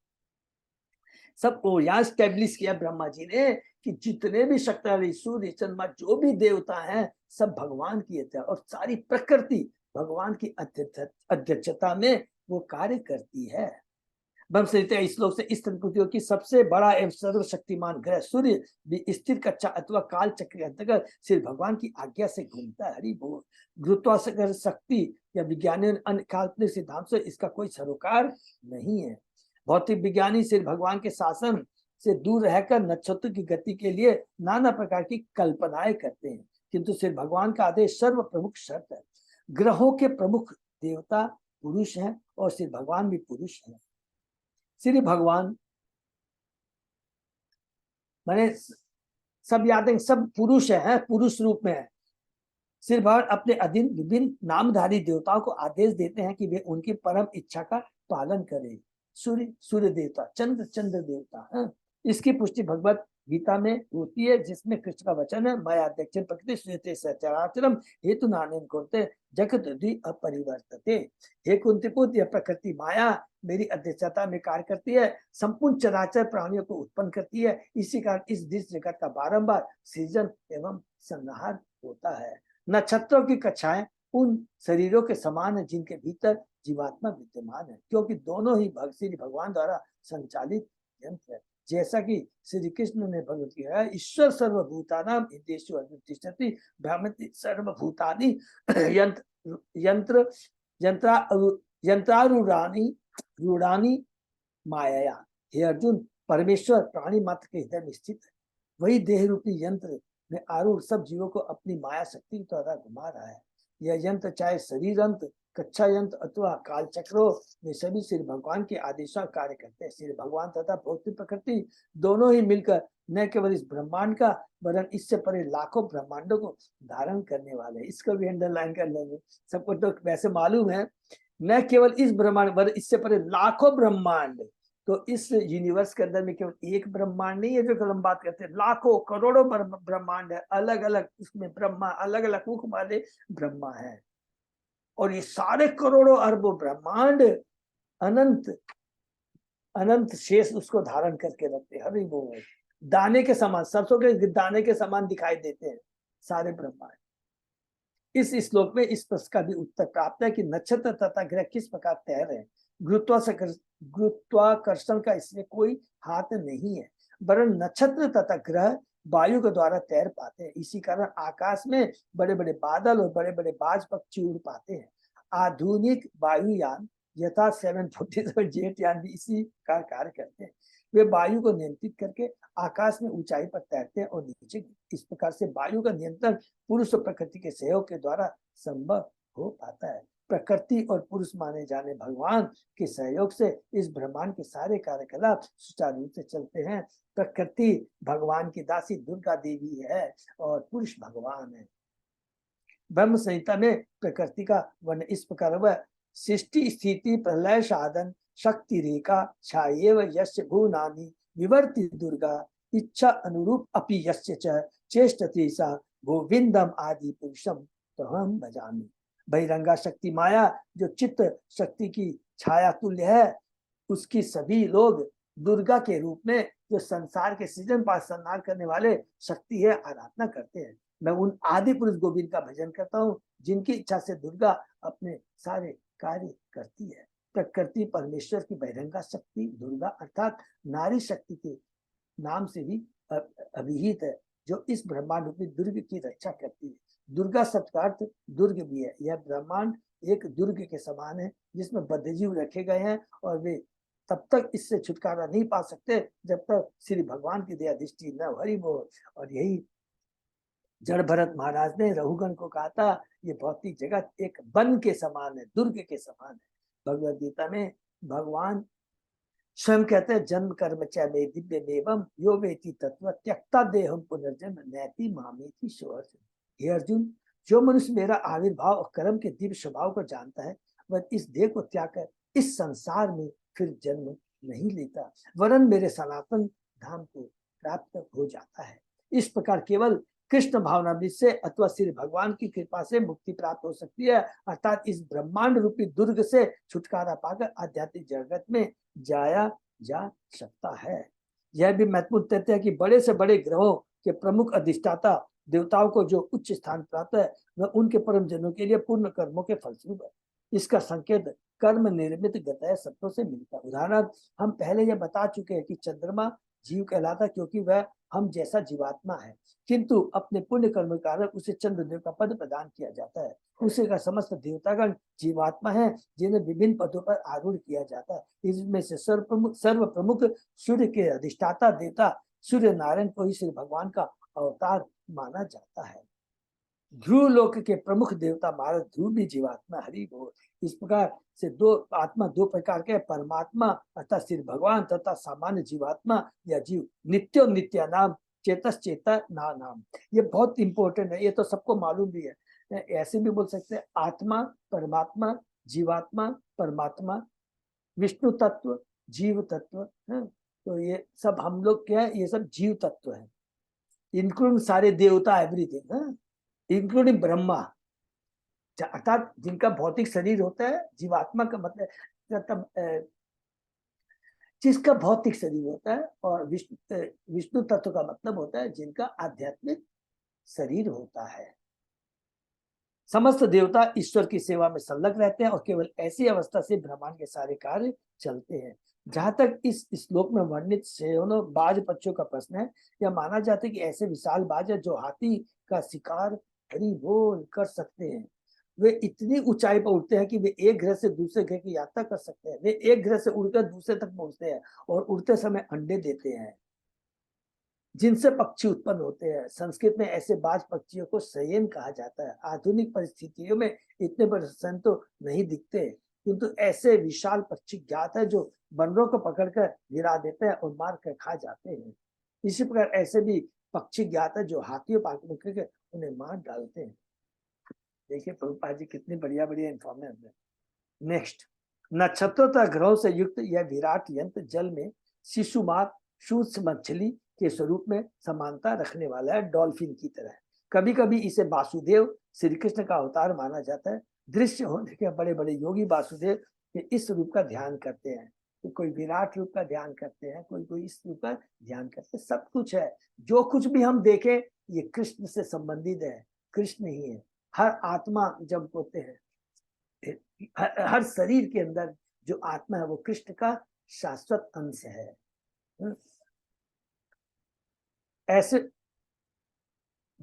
सबको यहाँ स्टैब्लिश किया ब्रह्मा जी ने कि जितने भी शक्तिशाली सूर्य, चंद्रमा, जो भी देवता हैं, सब भगवान की है और सारी प्रकृति भगवान की अध्यक्षता में वो कार्य करती है। ब्रह्म संहिता इस श्लोक से इस त्रिपुटियों की सबसे बड़ा एवं सर्वशक्तिमान ग्रह सूर्य भी स्थिर कक्षा अथवा काल चक्र के अंतर्गत सिर्फ भगवान की आज्ञा से घूमता है। हरि बोल। गुरुत्वाकर्षण शक्ति या विज्ञानी अन्य काल्पनिक सिद्धांत से इसका कोई सरोकार नहीं है। भौतिक विज्ञानी सिर्फ भगवान के शासन से दूर रहकर नक्षत्र की गति के लिए नाना प्रकार की कल्पनाएं करते हैं, किंतु सिर्फ भगवान का आदेश सर्व प्रमुख शर्त है। ग्रहों के प्रमुख देवता पुरुष हैं और सिर्फ भगवान भी पुरुष हैं। श्री भगवान माने सब याद है, सब पुरुष है, पुरुष रूप में है। सिर्फ भगवान अपने अधीन विभिन्न नामधारी देवताओं को आदेश देते हैं कि वे उनकी परम इच्छा का पालन करें। सूर्य सूर्य देवता, चंद्र चंद्र देवता है। इसकी पुष्टि भगवत गीता में होती है, जिसमें कृष्ण का वचन है, मैं अध्यक्ष प्रकृति श्वेते सचराचरम हेतु नानेन कोते जगत द्वि अपरिवर्तते। हे कुंती पुत्र, यह प्रकृति माया मेरी अध्यक्षता में कार्य करती है, संपूर्ण चराचर प्राणियों को उत्पन्न करती है। इसी कारण इस दृश्य जगत का बारंबार सृजन एवं संहार होता है। नक्षत्रों की कक्षाएं उन शरीरों के समान है जिनके भीतर जीवात्मा विद्यमान है, क्योंकि दोनों ही श्री भगवान द्वारा संचालित यंत्र है। जैसा कि श्री कृष्ण ने भगवत गीता है, ईश्वर सर्वभूतानां हितेषु तिष्ठति भ्रामति सर्वभूतानि यंत्रारूढ़ानि माया। हे अर्जुन, परमेश्वर प्राणी मात्र के हृदय में स्थित है। वही देह रूपी यंत्र में आरूढ़ सब जीवों को अपनी माया शक्ति द्वारा घुमा रहा है। यह यंत्र चाहे शरीर यंत्र, कक्षा यंत्र अथवा काल चक्रों में सभी श्री भगवान के आदेशों कार्य करते हैं। श्री भगवान तथा भौतिक प्रकृति दोनों ही मिलकर न केवल इस ब्रह्मांड का वरन इससे परे लाखों ब्रह्मांडों को धारण करने वाले हैं। इसको भी अंडरलाइन कर लेंगे। सबको तो वैसे मालूम है, न केवल इस ब्रह्मांड वरन इससे परे लाखों ब्रह्मांड। तो इस यूनिवर्स के अंदर में केवल एक ब्रह्मांड नहीं है जो हम बात करते हैं, लाखों करोड़ों ब्रह्मांड है, अलग अलग उसमें ब्रह्मा, अलग अलग मुख वाले ब्रह्मा है। और ये सारे करोड़ों अरबों ब्रह्मांड अनंत अनंत शेष उसको धारण करके रखते हैं। हरि बोल। दाने के समान, सरसों के दाने के समान दिखाई देते हैं सारे ब्रह्मांड। इस श्लोक में इस प्रश्न का भी उत्तर प्राप्त है कि नक्षत्र तथा ग्रह किस प्रकार तैर रहे हैं। गुरुत्वाकर्षण का इसमें कोई हाथ नहीं है, वरन नक्षत्र तथा ग्रह वायु के द्वारा तैर पाते हैं। इसी कारण आकाश में बड़े बड़े बादल और बड़े बड़े बाज पक्षी उड़ पाते हैं। आधुनिक वायुयान यथा 747 जेट यान भी इसी का कार्य करते हैं। वे वायु को नियंत्रित करके आकाश में ऊंचाई पर तैरते हैं और नीचे। इस प्रकार से वायु का नियंत्रण पुरुष और प्रकृति के सहयोग के द्वारा संभव हो पाता है। प्रकृति और पुरुष माने जाने भगवान के सहयोग से इस ब्रह्मांड के सारे कार्यकलाप सुचारू रूप से चलते हैं। प्रकृति भगवान की दासी दुर्गा देवी है और पुरुष भगवान है। ब्रह्म संहिता में प्रकृति का वर्ण इस प्रकार हुआ, सृष्टि स्थिति प्रलय साधन शक्ति रेखा छायेव यस्य भुवनानि विवर्ति दुर्गा इच्छा अनुरूप अपि यस्य च चेष्टति सा गोविंदम आदि पुरुषम तहम भजामि। बहिरंगा शक्ति माया जो चित्त शक्ति की छाया तुल्य है, उसकी सभी लोग दुर्गा के रूप में जो संसार के सृजन पाठ संहार करने वाले शक्ति है आराधना करते हैं। मैं उन आदि पुरुष गोविंद का भजन करता हूँ जिनकी इच्छा से दुर्गा अपने सारे कार्य करती है। प्रकृति परमेश्वर की बहिरंगा शक्ति दुर्गा अर्थात नारी शक्ति के नाम से भी अभिहित है, जो इस ब्रह्मांड रूपी दुर्ग की रक्षा करती है। दुर्गा शब्द का अर्थ दुर्ग भी है। यह ब्रह्मांड एक दुर्ग के समान है जिसमें बद्धजीव रखे गए हैं और वे तब तक इससे छुटकारा नहीं पा सकते जब तक श्री भगवान की दया दृष्टि न हो। हरि बोल। और यही जड़ भरत महाराज ने रघुगण को कहा था, ये भौतिक जगत एक वन के समान है, दुर्ग के समान है। भगवद गीता में भगवान स्वयं कहते हैं, जन्म कर्म च मे दिव्य देवम यो वेति तत्व त्यक्ता देहम पुनर्जन्म नैति मामेति सोऽर्जुन। हे अर्जुन, जो मनुष्य मेरा आविर्भाव और कर्म के दिव्य स्वभाव को जानता है, वह इस देह को त्याग कर इस संसार में फिर जन्म नहीं लेता, वरन मेरे सनातन धाम को प्राप्त हो जाता है। इस प्रकार केवल कृष्ण भावनामृत से अथवा श्री भगवान की कृपा से मुक्ति प्राप्त हो सकती है, अर्थात इस ब्रह्मांड रूपी दुर्ग से छुटकारा पाकर आध्यात्मिक जगत में जाया जा सकता है। यह भी महत्वपूर्ण तथ्य है कि बड़े से बड़े ग्रहों के प्रमुख अधिष्ठाता देवताओं को जो उच्च स्थान प्राप्त है, वह उनके परम जनों के लिए पूर्ण कर्मों के फलस्वरूप है। इसका संकेत कर्म निर्मित गतय सत्यों से मिलता है। उदाहरण हम पहले यह बता चुके हैं कि चंद्रमा जीव कहलाता क्योंकि वह हम जैसा जीवात्मा है, किंतु अपने पुण्य कर्म के कारण उसे चंद्रदेव का पद प्रदान किया जाता है। उसे का समस्त देवतागण जीवात्मा है जिन्हें विभिन्न पदों पर आरूढ़ किया जाता है। इसमें से सर्व प्रमुख सूर्य के अधिष्ठाता देवता सूर्य नारायण को ही श्री भगवान का अवतार माना जाता है। ध्रुव लोक के प्रमुख देवता महाराज ध्रुव भी जीवात्मा। हरि बोल। इस प्रकार से दो आत्मा दो प्रकार के, परमात्मा अर्थात श्री भगवान तथा सामान्य जीवात्मा या जीव। नित्यो नित्य नाम चेतस चेता ना नाम। ये बहुत इंपॉर्टेंट है, ये तो सबको मालूम भी है। ऐसे भी बोल सकते हैं, आत्मा परमात्मा, जीवात्मा परमात्मा, विष्णु तत्व जीव तत्व है। तो ये सब हम लोग क्या है, ये सब जीव तत्व है, इंक्लूडिंग सारे देवता, एवरीथिंग है, इंक्लूडिंग ब्रह्मा, अर्थात जिनका भौतिक शरीर होता है। जीवात्मा का मतलब जिसका भौतिक शरीर होता है, और विष्णु तत्व का मतलब होता है जिनका आध्यात्मिक शरीर होता है। समस्त देवता ईश्वर की सेवा में संलग्न रहते हैं और केवल ऐसी अवस्था से ब्रह्मांड के सारे कार्य चलते हैं। जहां तक इस श्लोक में वर्णित सेवनों बाज पक्षियों का प्रश्न है, यह माना जाता है कि ऐसे विशाल बाज है जो हाथी का शिकार हरि बोल कर सकते हैं। वे इतनी ऊंचाई पर उड़ते हैं कि वे एक ग्रह से दूसरे ग्रह की यात्रा कर सकते हैं। वे एक ग्रह से उड़कर दूसरे तक पहुंचते हैं और उड़ते समय अंडे देते हैं जिनसे पक्षी उत्पन्न होते हैं। संस्कृत में ऐसे बाज पक्षियों को सयेन कहा जाता है। आधुनिक परिस्थितियों में इतने बड़े सन तो नहीं दिखते, किंतु ऐसे विशाल पक्षी ज्ञात है जो बंदरों को पकड़कर गिरा देते हैं और मार कर खा जाते हैं। इसी प्रकार ऐसे भी पक्षी ज्ञात है जो हाथियों पकड़ कर उन्हें मार डालते हैं। देखिए प्रभुपाद जी कितनी बढ़िया बढ़िया इंफॉर्मेशन है। नेक्स्ट, नक्षत्रों तथा ग्रहों से युक्त यह विराट यंत्र जल में शिशुमार सूक्ष्म मछली के स्वरूप में समानता रखने वाला है, डॉल्फिन की तरह। कभी कभी इसे वासुदेव श्री कृष्ण का अवतार माना जाता है। दृश्य होने के बड़े बड़े योगी वासुदेव के इस रूप का ध्यान करते हैं, तो कोई विराट रूप का ध्यान करते हैं, कोई इस रूप का ध्यान करते हैं। सब कुछ है, जो कुछ भी हम देखें ये कृष्ण से संबंधित है, कृष्ण ही है। हर आत्मा जब होते हैं, हर शरीर के अंदर जो आत्मा है वो कृष्ण का शाश्वत अंश है। ऐसे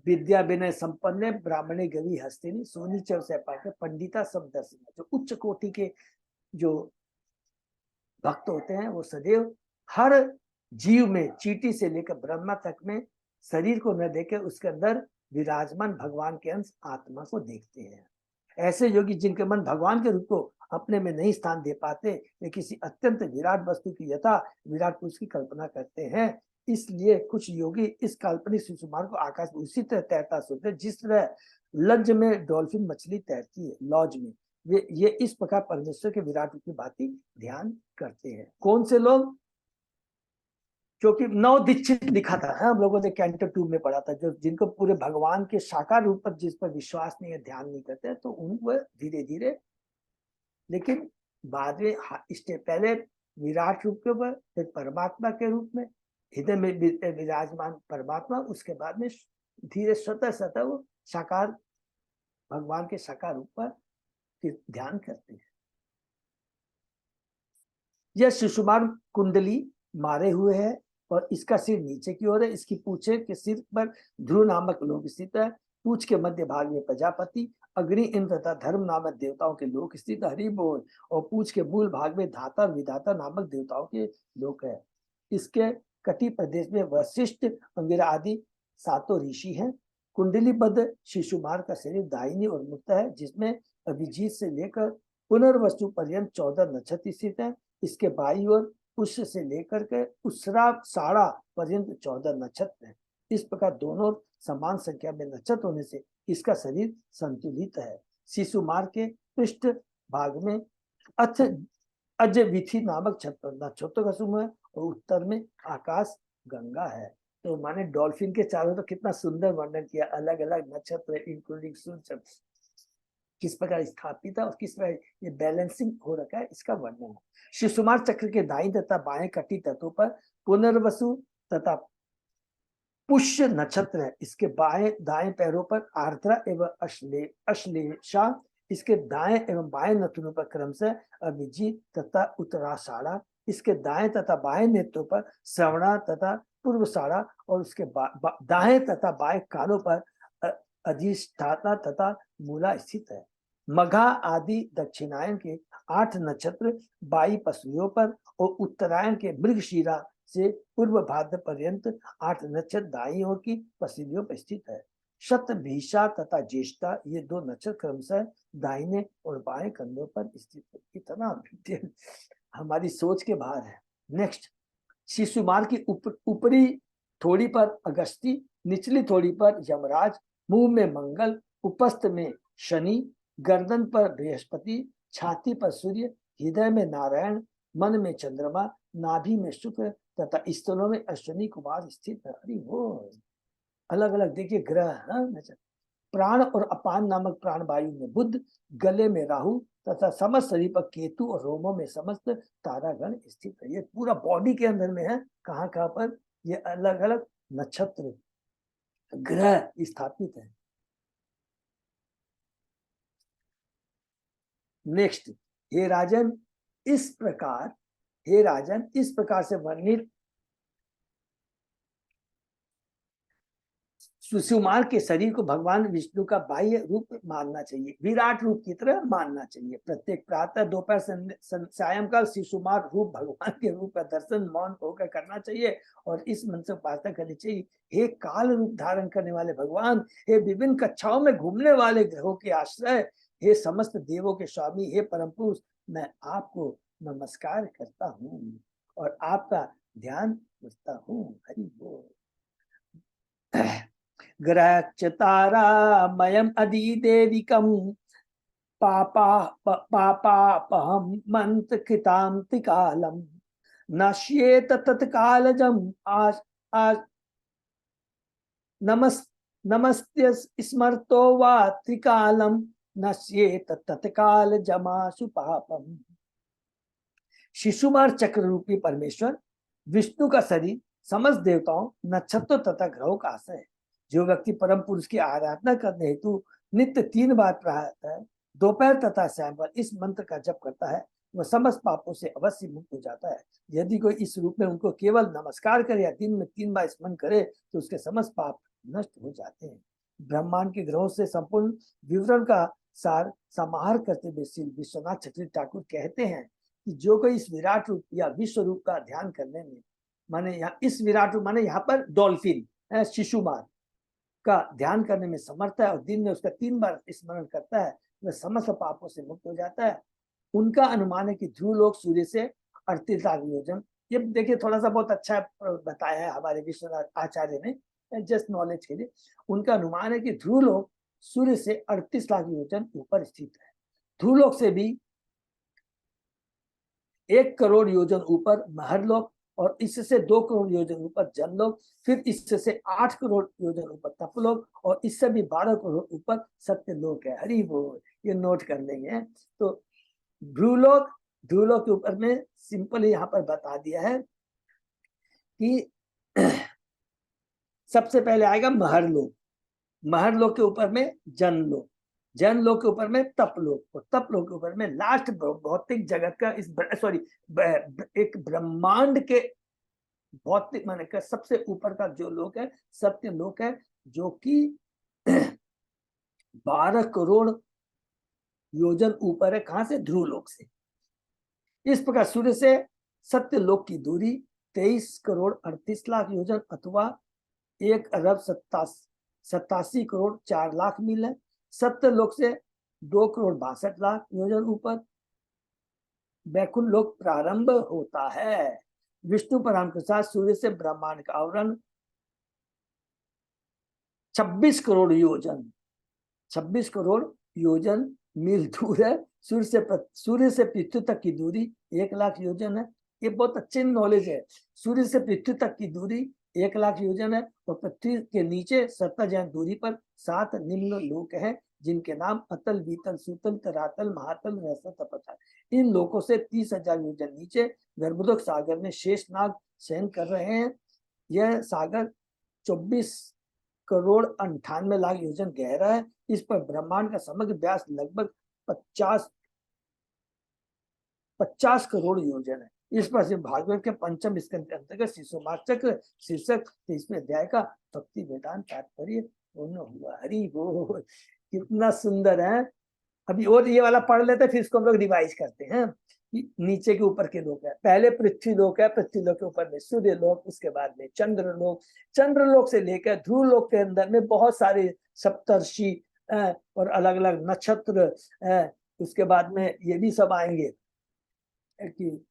विद्या विनय संपन्न ब्राह्मणे गवी हस्तिनी सोनी चव से पाके पंडिता सब दर्शन। जो उच्च कोटि के जो भक्त होते हैं वो सदैव हर जीव में चींटी से लेकर ब्रह्मा तक में शरीर को न देकर उसके अंदर विराजमान भगवान के अंश आत्मा को देखते हैं। ऐसे योगी जिनके मन भगवान के रूप को अपने में नहीं स्थान दे पाते, वे किसी अत्यंत विराट वस्तु की यथा विराट पुरुष की कल्पना करते हैं। इसलिए कुछ योगी इस काल्पनिक शिशुमार को आकाश में उसी तरह तैरता सुनते जिस तरह लज में डॉल्फिन मछली तैरती है, लॉज में। ये इस प्रकार परमेश्वर के विराट रूप की भांति ध्यान करते हैं। कौन से लोग? क्योंकि नव दीक्षित लिखा था, हम लोगों ने कैंटो 2 में पढ़ा था, जो जिनको पूरे भगवान के साकार रूप पर जिस पर विश्वास नहीं है, ध्यान नहीं करते, तो उनको धीरे धीरे, लेकिन बाद में पहले विराट रूप के ऊपर, फिर परमात्मा के रूप में हृदय में विराजमान परमात्मा, उसके बाद में धीरे स्वतः वो साकार भगवान के साकार रूप पर ध्यान करते हैं। यह शिशुमार कुंडली मारे हुए है और इसका सिर नीचे की ओर है। इसकी पूछे के सिर पर ध्रुव नामक लोक स्थित है। पूछ के मध्य भाग में प्रजापति, अग्नि, इंद्र तथा धर्म नामक देवताओं के लोक स्थित हरि बोल। और पूछ के मूल भाग में धाता विधाता नामक देवताओं के लोक है। इसके कटी प्रदेश में वशिष्ठ, अंगिरा आदि 7 ऋषि हैं। कुंडलीबद्ध शिशुमार का शरीर दाहिनी और मुक्त है, जिसमें अभिजीत से लेकर पुनर्वसु पर्यंत 14 नक्षत्र स्थित है। इसके बाई ओर पुष्य से लेकर के उसरा साड़ा पर्यंत 14 नक्षत्र है। इस प्रकार दोनों समान संख्या में नक्षत्र होने से इसका शरीर संतुलित है। शिशुमार के पृष्ठ भाग में अजविथि नामक नक्षत्रों का समूह है और उत्तर में आकाश गंगा है। तो माने डॉल्फिन के चारों तो कितना सुंदर वर्णन किया, अलग अलग नक्षत्र इंक्लूडिंग सूर्य किस प्रकार स्थापित है और किस प्रकार ये बैलेंसिंग हो रखा है, इसका वर्णन है। शिशुमार चक्र के दाईं तथा बाएं कटी तत्वों पर पुनर्वसु तथा पुष्य नक्षत्र है। इसके बाएं दाएं पैरों पर आर्द्रा एवं अश्लेषा, इसके दाएं एवं बाएं नथुनों पर क्रमशः अभिजीत तथा उत्तराषाढ़ा, इसके दाएं तथा बाएं नेत्रों पर श्रवणा तथा पूर्वषाढ़ा और उसके दाएं तथा बाएं कानों पर अधिष्ठाता तथा मूला स्थित है। मघा आदि दक्षिणायन के 8 नक्षत्र बाई पसलियों पर और उत्तरायण के मृगशिरा से पूर्व भाद्र पर्यंत 8 नक्षत्र दाई ओर की पसलियों पर स्थित है। शतभिषा तथा ज्येष्ठा ये 2 नक्षत्र क्रमशः दाहिने और बाएं कंधों पर स्थित है। इतना हमारी सोच के बाहर है। नेक्स्ट, शिशुमार की ऊपरी थोड़ी पर अगस्ती, निचली थोड़ी पर यमराज, मुंह में मंगल, उपस्थ में शनि, गर्दन पर बृहस्पति, छाती पर सूर्य, हृदय में नारायण, मन में चंद्रमा, नाभि में शुक्र तथा स्तनों में अश्विनी कुमार स्थित है। अरे वो अलग अलग देखिए ग्रह है। प्राण और अपान नामक प्राण वायु में बुध, गले में राहु तथा समस्त शरीर पर केतु और रोमों में समस्त तारागण स्थित है। ये पूरा बॉडी के अंदर में है, कहाँ कहाँ पर ये अलग अलग नक्षत्र ग्रह स्थापित है। नेक्स्ट, हे राजन इस प्रकार से वर्णित शिशुमार के शरीर को भगवान विष्णु का बाह्य रूप मानना चाहिए, विराट रूप की तरह मानना चाहिए। प्रत्येक प्रातः, दोपहर, सायंकाल शिशुमार रूप भगवान के रूप का दर्शन मौन होकर करना चाहिए और इस मन से उपासना करनी चाहिए। हे काल रूप धारण करने वाले भगवान, हे विभिन्न कक्षाओं में घूमने वाले ग्रहों के आश्रय, हे समस्त देवों के स्वामी, हे परम पुरुष, मैं आपको नमस्कार करता हूँ और आपका ध्यान करता हूँ। हरि बोल। ग्रहच्तारामयम् अधिदेविकं पापापहं मंत्रकृतां त्रिकालं नश्येत तत्कालजं नमस्ते स्मर्तो वा त्रिकालं नश्येत तत्कालजमाशु पापम। शिशुमार चक्र रूपी परमेश्वर विष्णु का शरीर समस्त देवताओं, नक्षत्रों तथा ग्रहों का आश्रय है। जो व्यक्ति परम पुरुष की आराधना करने हेतु नित्य 3 बार प्रातः, दोपहर तथा सायंकाल इस मंत्र का जप करता है, वह समस्त पापों से अवश्य मुक्त हो जाता है। यदि कोई इस रूप में उनको केवल नमस्कार करे या दिन में 3 बार स्मरण करे तो उसके समस्त पाप नष्ट हो जाते हैं। ब्रह्मांड के ग्रहों से संपूर्ण विवरण का सार समाहार करते हुए श्री विश्वनाथ चक्रवर्ती ठाकुर कहते हैं कि जो कोई इस विराट रूप या विश्व रूप का ध्यान करने में, माने यहाँ इस विराट रूप माने यहाँ पर डॉल्फिन शिशुमार का ध्यान करने में समर्थ है और दिन में उसका 3 बार स्मरण करता है, वह समस्त पापों से मुक्त हो जाता है। उनका अनुमान है कि ध्रुव लोक सूर्य से 38 लाख योजन, ये देखिए थोड़ा सा बहुत अच्छा बताया है हमारे विश्वनाथ आचार्य ने, जस्ट नॉलेज के लिए। उनका अनुमान है कि ध्रुव लोक सूर्य से 38 लाख योजन ऊपर स्थित है। ध्रुव लोक से भी 1 करोड़ योजन ऊपर महरलोक, और इससे 2 करोड़ योजन ऊपर जनलोक, फिर इससे 8 करोड़ योजन ऊपर तपलोक, और इससे भी 12 करोड़ ऊपर सत्यलोक है। हरि बोल, ये नोट कर लेंगे। तो ध्रुवलोक के ऊपर में सिंपल यहाँ पर बता दिया है कि सबसे पहले आएगा महरलोक, महरलोक के ऊपर में जनलोक, जनलोक के ऊपर में तपलोक, और तपलोक के ऊपर में लास्ट भौतिक जगत का इस एक ब्रह्मांड के भौतिक माने का सबसे ऊपर का जो लोक है सत्य लोक है, जो कि 12 करोड़ योजन ऊपर है। कहां से? ध्रुव लोक से। इस प्रकार सूर्य से सत्य लोक की दूरी 23 करोड़ 38 लाख योजन अथवा 1 अरब 87 करोड़ 4 लाख मील है। सत्य लोक से 2 करोड़ 62 लाख योजन ऊपर वैकुंठ लोक प्रारंभ होता है। विष्णु पराम के साथ सूर्य से ब्रह्मांड का आवरण 26 करोड़ योजन, 26 करोड़ योजन मील दूर है। सूर्य से पृथ्वी तक की दूरी 1 लाख योजन है। ये बहुत अच्छी नॉलेज है। सूर्य से पृथ्वी तक की दूरी 1 लाख योजन है, और पृथ्वी के नीचे 70 जन दूरी पर 7 निम्न लोक है, जिनके नाम अतल, बीतल, सुतल, तरातल, महातल, रहसल, तपतल। इन लोकों से 30,000 योजन नीचे गर्भलोक सागर में शेषनाग शयन कर रहे हैं। यह सागर 24 करोड़ 98 लाख योजन गहरा है। इस पर ब्रह्मांड का समग्र व्यास लगभग 50 करोड़ योजन है। इस पर से भागवत के 5वें स्कंद के अंतर्गत शिशुमार चक्र शीर्षक 30वें अध्याय का भक्ति वेदांत तात्पर्य पूर्ण हुआ। हरि बोल, कितना सुंदर है। अभी और ये वाला पढ़ लेते हैं, फिर इसको हम लोग रिवाइज करते हैं। नीचे के ऊपर के लोक है, पहले पृथ्वी लोक है, पृथ्वी लोक के ऊपर में सूर्य लोक, उसके बाद में चंद्र लोक, चंद्र लोक से लेकर ध्रुव लोक के अंदर में बहुत सारे सप्तर्षि और अलग अलग नक्षत्र, उसके बाद में ये भी सब आएंगे कि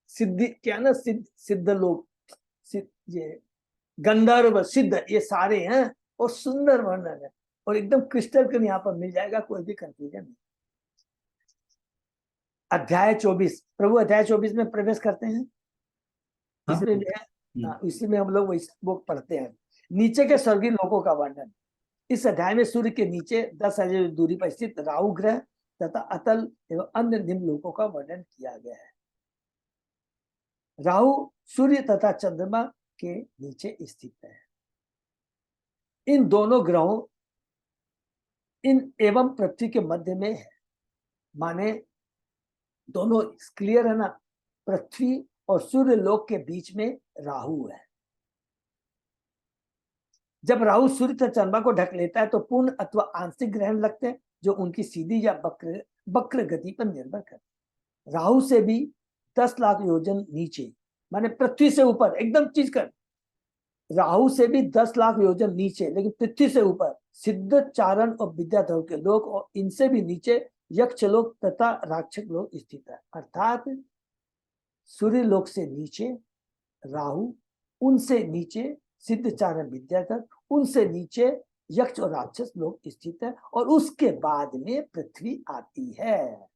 सिद्धि क्या ना, सिद्ध लोक, ये गंधर्व, सिद्ध, ये सारे हैं, और सुंदर वर्णन है, और एकदम क्रिस्टल क्लियर यहाँ पर मिल जाएगा, कोई भी कंफ्यूजन नहीं। अध्याय 24, प्रभु अध्याय 24 में प्रवेश करते हैं। इसमें इसी में हम लोग वो पढ़ते हैं। नीचे के स्वर्गीय लोकों का वर्णन। इस अध्याय में सूर्य के नीचे 10,000 दूरी पर स्थित राहु ग्रह तथा अतल एवं अन्य निम्न लोकों का वर्णन किया गया है। राहु सूर्य तथा चंद्रमा के नीचे स्थित है। इन दोनों ग्रहों इन एवं पृथ्वी के मध्य में है, माने दोनों क्लियर है ना। पृथ्वी और सूर्य लोक के बीच में राहु है। जब राहु सूर्य तथा चंद्रमा को ढक लेता है तो पूर्ण अथवा आंशिक ग्रहण लगते हैं, जो उनकी सीधी या वक्र गति पर निर्भर करते हैं। राहु से भी 10 लाख योजन नीचे, माने पृथ्वी से ऊपर एकदम चीज कर, राहु से भी 10 लाख योजन नीचे, लेकिन पृथ्वी से ऊपर सिद्ध, चारण और विद्याधर के लोक, और इनसे भी नीचे यक्ष लोक तथा राक्षस लोक स्थित है। अर्थात सूर्य लोक से नीचे राहु, उनसे नीचे सिद्ध, चारण, विद्याधर, उनसे नीचे यक्ष और राक्षस लोक स्थित है, और उसके बाद में पृथ्वी आती है।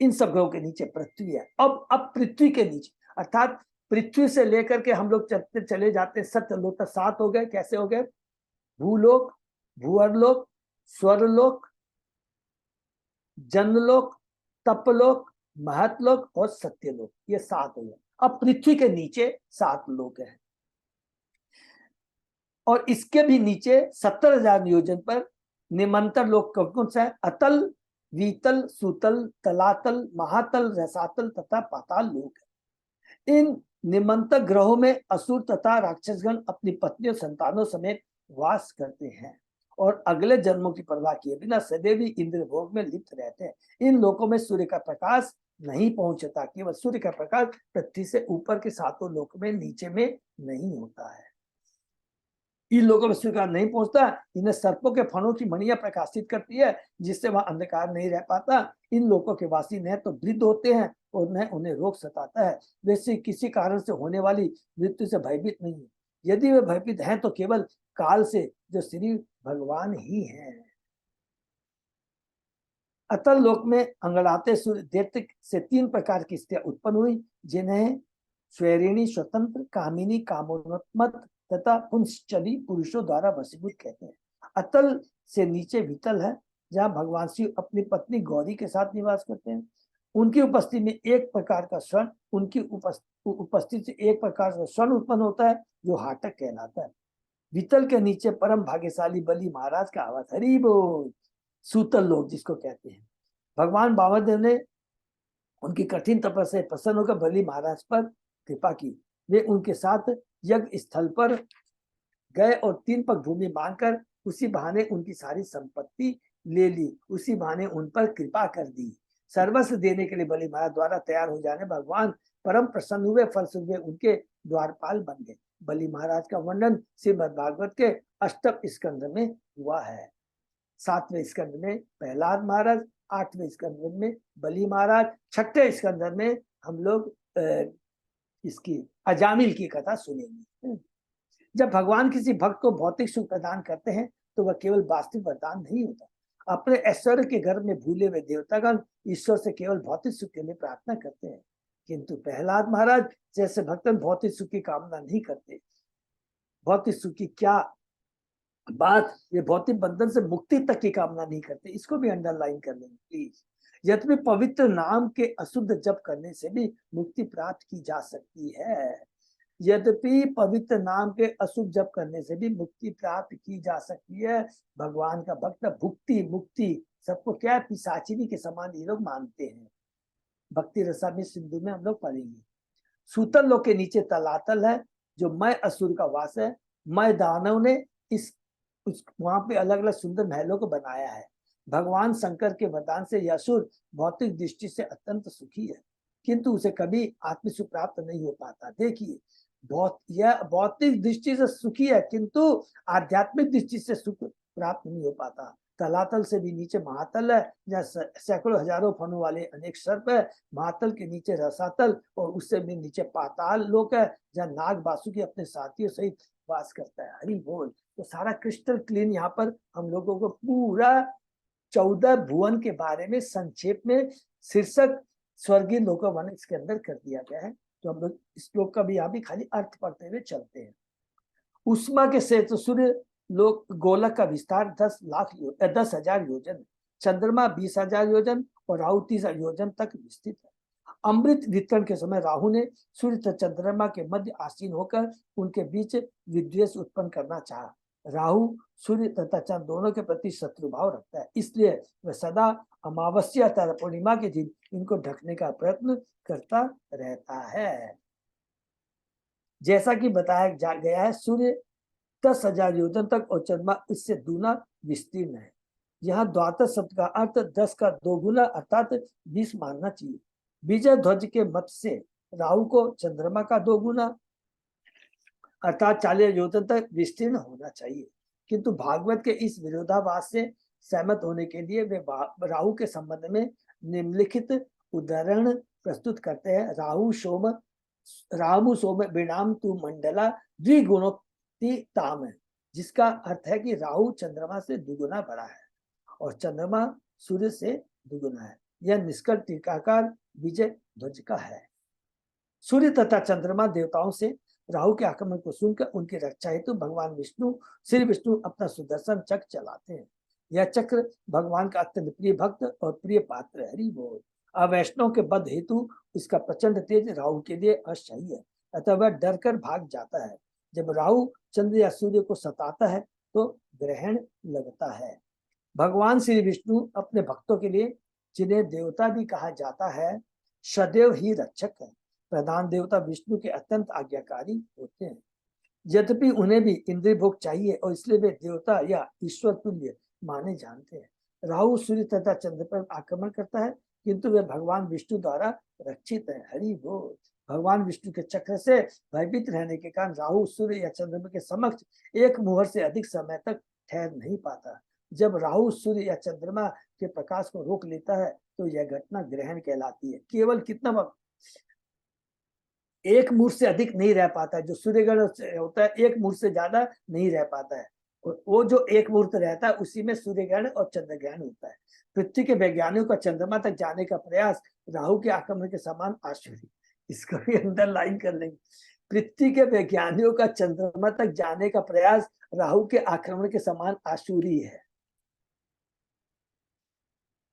इन सब ग्रहों के नीचे पृथ्वी है। अब पृथ्वी के नीचे, अर्थात पृथ्वी से लेकर के हम लोग चले जाते हैं सत्यलोक तक। 7 हो गए। कैसे हो गए? भूलोक, भूअरलोक, स्वर्लोक, जनलोक, तपलोक, महतलोक और सत्यलोक, ये 7 हो गए। अब पृथ्वी के नीचे 7 लोक हैं, और इसके भी नीचे 70,000 योजन पर निमंत्रण लोक कौन सा है? अतल, वीतल, सुतल, तलातल, महातल, रसातल तथा पाताल लोक है। इन निमंतक ग्रहों में असुर तथा राक्षसगण अपनी पत्नियों संतानों समेत वास करते हैं और अगले जन्मों की परवाह किए बिना सदैव ही इंद्र भोग में लिप्त रहते हैं। इन लोकों में सूर्य का प्रकाश नहीं पहुंचता, केवल सूर्य का प्रकाश पृथ्वी से ऊपर के सातों लोक में, नीचे में नहीं होता है। इन लोगों में स्वीकार नहीं पहुंचता। इन्हें सर्पों के फणों की मणियां प्रकाशित करती है, जिससे वहां अंधकार नहीं रह पाता। इन लोगों के वासी न तो वृद्ध होते हैं और न उन्हें रोग सताता है। वैसे किसी कारण से होने वाली मृत्यु से भयभीत नहीं है। यदि वे भयभीत हैं तो केवल काल से, जो श्री भगवान ही हैं। अतल लोक में अंगड़ाते सूर्य दैत्य से 3 प्रकार की स्त्रियां उत्पन्न हुई, जिन्हें स्वैरिणी, स्वतंत्र, कामिनी, कामोन्मत्त तथा पुंसचली पुरुषों द्वारा वशीभूत कहते हैं। अतल से नीचे वितल है, जहां भगवान शिव अपनी पत्नी गौरी के साथ निवास करते हैं। उनकी उपस्थिति में एक प्रकार का स्वर्ण, उनकी उपस्थिति से एक प्रकार का स्वर्ण उत्पन्न होता है, जो हाटक कहलाता है। वितल के नीचे परम भाग्यशाली बलि महाराज का आवास, हरि बोल। सूतल लोक जिसको कहते हैं, भगवान बामनदेव ने उनकी कठिन तपस्या से प्रसन्न होकर बलि महाराज पर कृपा की। वे उनके साथ यज्ञ स्थल पर गए और 3 पग भूमि मांगकर उसी बहाने उनकी सारी संपत्ति ले ली, उसी बहाने उन पर कृपा कर दी। सर्वस्व देने के लिए बलि महाराज द्वारा तैयार हो जाने भगवान परम प्रसन्न हुए, फलस्वरूप उनके द्वारपाल बन गए। बलि महाराज का वर्णन श्रीमद् भागवत के 8वें स्कंद में हुआ है। 7वें स्कंद में प्रहलाद महाराज, 8वें स्कंद में बलि महाराज, 6ठे स्कंद में हम लोग इसकी अजामिल की कथा सुनेंगे। जब भगवान किसी भक्त को भौतिक सुख प्रदान करते हैं तो वह केवल वास्तविक वरदान नहीं होता। अपने ऐश्वर्य के घर में भूले हुए देवतागण ईश्वर से केवल भौतिक सुख के लिए प्रार्थना करते हैं, किंतु प्रहलाद महाराज जैसे भक्तन भौतिक सुख की कामना नहीं करते। भौतिक सुख की क्या बात, ये भौतिक बंधन से मुक्ति तक की कामना नहीं करते। इसको भी अंडरलाइन कर लेंगे प्लीज। यद्यपि पवित्र नाम के अशुद्ध जप करने से भी मुक्ति प्राप्त की जा सकती है। यद्यपि पवित्र नाम के अशुभ जप करने से भी मुक्ति प्राप्त की जा सकती है। भगवान का भक्त भुक्ति मुक्ति सबको क्या पिशाचिनी के समान ये लोग मानते हैं। भक्ति रसामृत सिंधु में हम लोग पढ़ेंगे। सूतल लोक के नीचे तलातल है, जो मय असुर का वास है। मय दानव ने वहां पे अलग अलग सुंदर महलों को बनाया है। भगवान शंकर के वरदान से यह असुर भौतिक दृष्टि से अत्यंत सुखी है, किंतु उसे कभी आत्मिक सुख प्राप्त नहीं हो पाता। देखिए, यह भौतिक दृष्टि से सुखी है, किंतु आध्यात्मिक दृष्टि से सुख प्राप्त नहीं हो पाता। तलातल से भी नीचे महातल है, जहाँ सैकड़ों हजारों फनों वाले अनेक सर्प है। महातल के नीचे रसातल और उससे भी नीचे पाताल लोक है, जहाँ नाग वासुकी अपने साथियों सहित वास करता है। हरि बोल। तो सारा क्रिस्टल क्लीन यहाँ पर हम लोगों को पूरा 14 भुवन के बारे में संक्षेप में शीर्षक स्वर्गीय लोकवन इसके अंदर कर दिया गया है। तो हम लोग इस श्लोक का भी यहाँ भी खाली अर्थ पढ़ते हुए चलते हैं। उष्मा के से तो सूर्य लोक गोलक का विस्तार 10,000 योजन, चंद्रमा 20,000 योजन और राहु 30,000 योजन तक विस्तृत है। अमृत वितरण के समय राहु ने सूर्य तथा चंद्रमा के मध्य आसीन होकर उनके बीच विद्वेष उत्पन्न करना चाहा। राहु सूर्य तथा चंद्र दोनों के प्रति शत्रु भाव रखता है, इसलिए वह सदा अमावस्या तथा पूर्णिमा के दिन इनको ढकने का प्रयत्न करता रहता है। जैसा कि बताया गया है, सूर्य 10,000 योजन तक और चंद्रमा इससे दूना विस्तीर्ण है। यहाँ द्वादश शब्द का अर्थ 10 का 2 गुना अर्थात 20 मानना चाहिए। विजय ध्वज के मत से राहु को चंद्रमा का 2 गुना अर्थात 40 योजन तक विस्तीर्ण होना चाहिए, किंतु भागवत के इस विरोधाभास से सहमत होने के लिए वे राहु के संबंध में निम्नलिखित उदाहरण प्रस्तुत करते हैं। राहु सोम विणाम तु मंडला द्विगुणोक्ति ताम, जिसका अर्थ है कि राहु चंद्रमा से दुगुना बड़ा है और चंद्रमा सूर्य से दुगुना है। यह निष्कर्ष टीकाकार विजय ध्वज का है। सूर्य तथा चंद्रमा देवताओं से राहु के आक्रमण को सुनकर उनकी रक्षा हेतु भगवान विष्णु श्री विष्णु अपना सुदर्शन चक्र चलाते हैं। यह चक्र भगवान का अत्यंत प्रिय भक्त और प्रिय पात्र हरि बोल। अवैष्णव के बध हेतु इसका प्रचंड तेज राहु के लिए असह्य है, अतः वह डर कर भाग जाता है। जब राहु चंद्र या सूर्य को सताता है तो ग्रहण लगता है। भगवान श्री विष्णु अपने भक्तों के लिए, जिन्हें देवता भी कहा जाता है, सदैव ही रक्षक है। प्रधान देवता विष्णु के अत्यंत आज्ञाकारी होते हैं। यद्यपि उन्हें भी इंद्रिय भोग चाहिए और इसलिए वे देवता या ईश्वर तुल्य माने जानते हैं। राहु सूर्य तथा चंद्र पर आक्रमण करता है, किंतु वे भगवान विष्णु द्वारा रक्षित है। हरि बोल। भगवान विष्णु के चक्र से भयभीत रहने के कारण राहु सूर्य या चंद्रमा के समक्ष एक मुहूर्त से अधिक समय तक ठहर नहीं पाता। जब राहु सूर्य या चंद्रमा के प्रकाश को रोक लेता है तो यह घटना ग्रहण कहलाती है। केवल कितना वक्त? एक मुहूर्त से अधिक नहीं रह पाता है। जो सूर्यग्रहण होता है एक मुहूर्त से ज्यादा नहीं रह पाता है। वो जो एक मुहूर्त रहता है उसी में सूर्य ग्रहण और चंद्र ग्रहण होता है। पृथ्वी के वैज्ञानिकों का चंद्रमा तक जाने का प्रयास राहु के आक्रमण के समान आश्चर्य, इसको भी अंडरलाइन कर लेंगे। पृथ्वी के वैज्ञानिकों का चंद्रमा तक जाने का प्रयास राहु के आक्रमण के समान आशुरी है।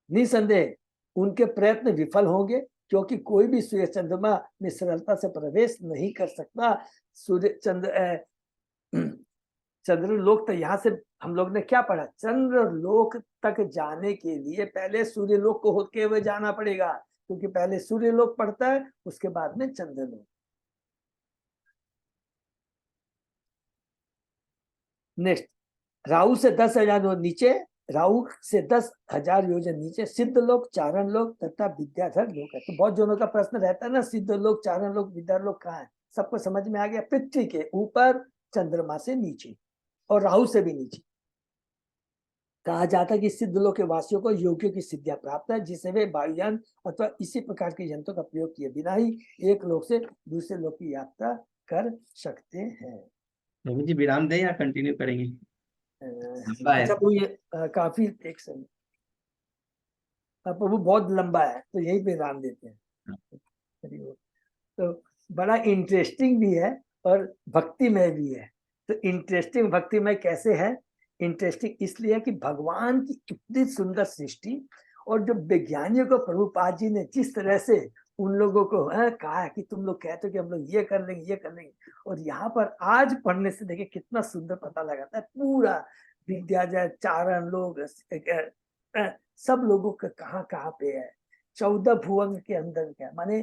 निसंदेह उनके प्रयत्न विफल होंगे, क्योंकि कोई भी सूर्य चंद्रमा में सरलता से प्रवेश नहीं कर सकता। सूर्य चंद्रलोक तो यहाँ से हम लोग ने क्या पढ़ा? चंद्रलोक तक जाने के लिए पहले सूर्यलोक को होते हुए जाना पड़ेगा, क्योंकि पहले सूर्यलोक पड़ता है, उसके बाद में चंद्रलोक। नेक्स्ट, राहु से 10,000 नीचे, राहु से 10,000 योजन नीचे सिद्ध लोक, चारण लोक तथा विद्याधर लोक है। तो बहुत जनों का प्रश्न रहता है ना, सिद्ध लोक, चारण लोक, विद्याधर लोक कहाँ है? सबको समझ में आ गया। पृथ्वी के ऊपर, चंद्रमा से नीचे और राहु से भी नीचे। कहा जाता है कि सिद्ध लोक के वासियों को योगियों की सिद्धियां प्राप्त है, जिसे वे वायुयान अथवा इसी प्रकार के यंत्रों का प्रयोग किए बिना ही एक लोक से दूसरे लोक की यात्रा कर सकते हैं। रवि जी विराम दें या कंटिन्यू करेंगे? लंबा है। अच्छा वो ये काफी एक सेकंड, प्रभु बहुत लंबा है तो यही पे विराम देते हैं। तो बड़ा इंटरेस्टिंग भी है और भक्तिमय भी है। तो इंटरेस्टिंग भक्तिमय कैसे है? इंटरेस्टिंग इसलिए कि भगवान की इतनी सुंदर सृष्टि, और जो वैज्ञानिकों को प्रभुपाद जी ने जिस तरह से उन लोगों को कहा कि तुम लोग कहते हो कि हम लोग ये कर लेंगे, ये कर लेंगे, और यहाँ पर आज पढ़ने से देखिए कितना सुंदर पता लगाता है। पूरा विद्याजय, चारण लोग, सब लोगों का कहाँ कहाँ पे है। 14 भुवन के अंदर क्या माने,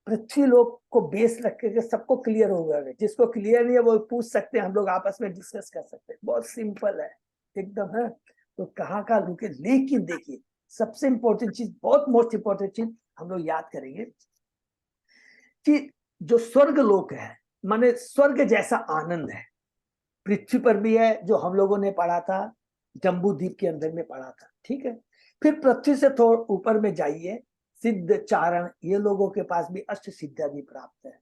पृथ्वी लोक को बेस रख के सबको क्लियर हो गया। जिसको क्लियर नहीं है वो पूछ सकते हैं, हम लोग आपस में डिस्कस कर सकते हैं। बहुत सिंपल है एकदम है। तो कहाँ कहाँ रुके, लेकिन देखिए सबसे इंपॉर्टेंट चीज, बहुत मोस्ट इंपॉर्टेंट चीज हम लोग याद करेंगे कि जो स्वर्ग लोक है, माने स्वर्ग जैसा आनंद है, पृथ्वी पर भी है, जो हम लोगों ने पढ़ा था, जम्बू द्वीप के अंदर में पढ़ा था। ठीक है, फिर पृथ्वी से थोड़ा ऊपर में जाइए, सिद्ध, चारण, ये लोगों के पास भी अष्ट सिद्धियां भी प्राप्त है।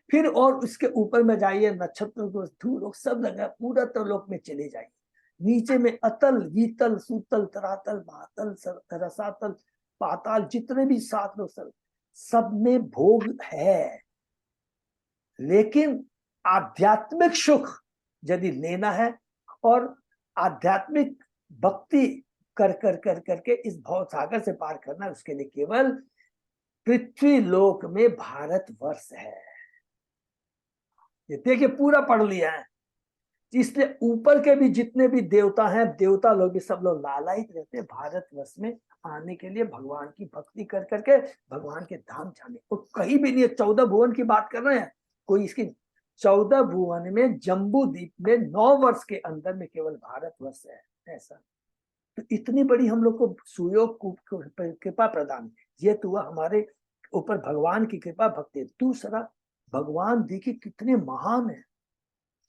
फिर और उसके ऊपर में जाइए, नक्षत्र को, लोग सब लगा, पूरा त्रिलोक में चले जाइए। नीचे में अतल, वितल, सुतल, तरातल, महातल, रसातल, पाताल, जितने भी 7 लोग सब में भोग है। लेकिन आध्यात्मिक सुख यदि लेना है और आध्यात्मिक भक्ति कर कर कर करके इस भव सागर से पार करना है, उसके लिए केवल पृथ्वी लोक में भारतवर्ष है। ये देखिए पूरा पढ़ लिया है। इसलिए ऊपर के भी जितने भी देवता हैं, देवता लोग भी सब लोग लालायित रहते हैं भारतवर्ष में आने के लिए, भगवान की भक्ति कर करके भगवान के धाम जाने। तो कहीं भी नहीं है। 14 भुवन की बात कर रहे हैं कोई, इसकी 14 भुवन में जम्बू द्वीप में 9 वर्ष के अंदर में केवल भारतवर्ष है। ऐसा तो इतनी बड़ी हम लोग को सुयोग कृपा प्रदान, ये तो हुआ हमारे ऊपर भगवान की कृपा, भक्ति। दूसरा, भगवान देखिए कितने महान है।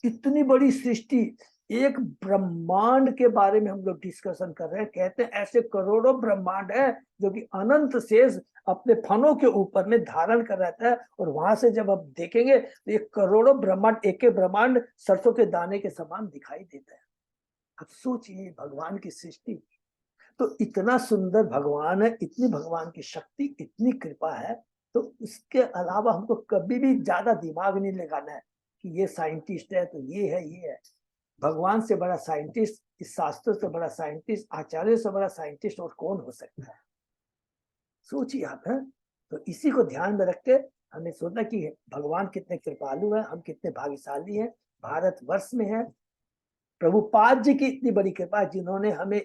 इतनी बड़ी सृष्टि, एक ब्रह्मांड के बारे में हम लोग डिस्कशन कर रहे हैं। कहते हैं ऐसे करोड़ों ब्रह्मांड है जो कि अनंत शेष अपने फनों के ऊपर में धारण कर रहता है, और वहां से जब आप देखेंगे तो ये करोड़ों ब्रह्मांड, एक ब्रह्मांड सरसों के दाने के समान दिखाई देता है। अब सोचिए भगवान की सृष्टि, तो इतना सुंदर भगवान है, इतनी भगवान की शक्ति, इतनी कृपा है। तो उसके अलावा हमको कभी भी ज्यादा दिमाग नहीं लगाना है कि ये साइंटिस्ट है तो ये है, ये है। भगवान से बड़ा साइंटिस्ट, इस शास्त्र से बड़ा साइंटिस्ट, आचार्य से बड़ा साइंटिस्ट और कौन हो सकता है? सोचिए आप है। तो इसी को ध्यान में रख के हमें सोचना कि भगवान कितने कृपालु है, हम कितने भाग्यशाली हैं, भारतवर्ष में है, प्रभुपाद जी की इतनी बड़ी कृपा, जिन्होंने हमें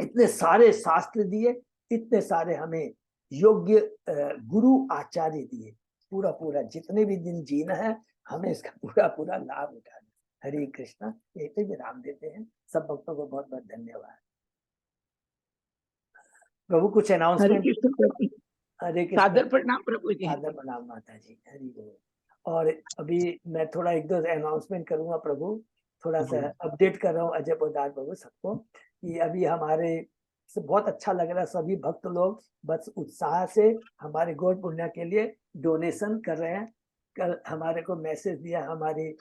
इतने सारे शास्त्र दिए, इतने सारे हमें योग्य गुरु आचार्य दिए। पूरा पूरा जितने भी दिन जीना है हमें इसका पूरा पूरा लाभ उठाना। हरे कृष्णा। यही पे विराम देते हैं। सब भक्तों को बहुत बहुत धन्यवाद। प्रभु कुछ हरे अनाउंसमेंट। कृष्ण प्रभु। हरे कृष्ण। सादर प्रणाम प्रभु जी। आदर प्रणाम माता जी। हरि बोल। और अभी मैं थोड़ा एक दो अनाउंसमेंट करूंगा प्रभु, थोड़ा सा अपडेट कर रहा हूँ अजय पोदार प्रभु सबको, कि अभी हमारे से बहुत अच्छा लग रहा है। सभी भक्त लोग बस उत्साह से हमारे गौर पुण्य के लिए डोनेशन कर रहे हैं। कल हमारे को मैसेज दिया हमारी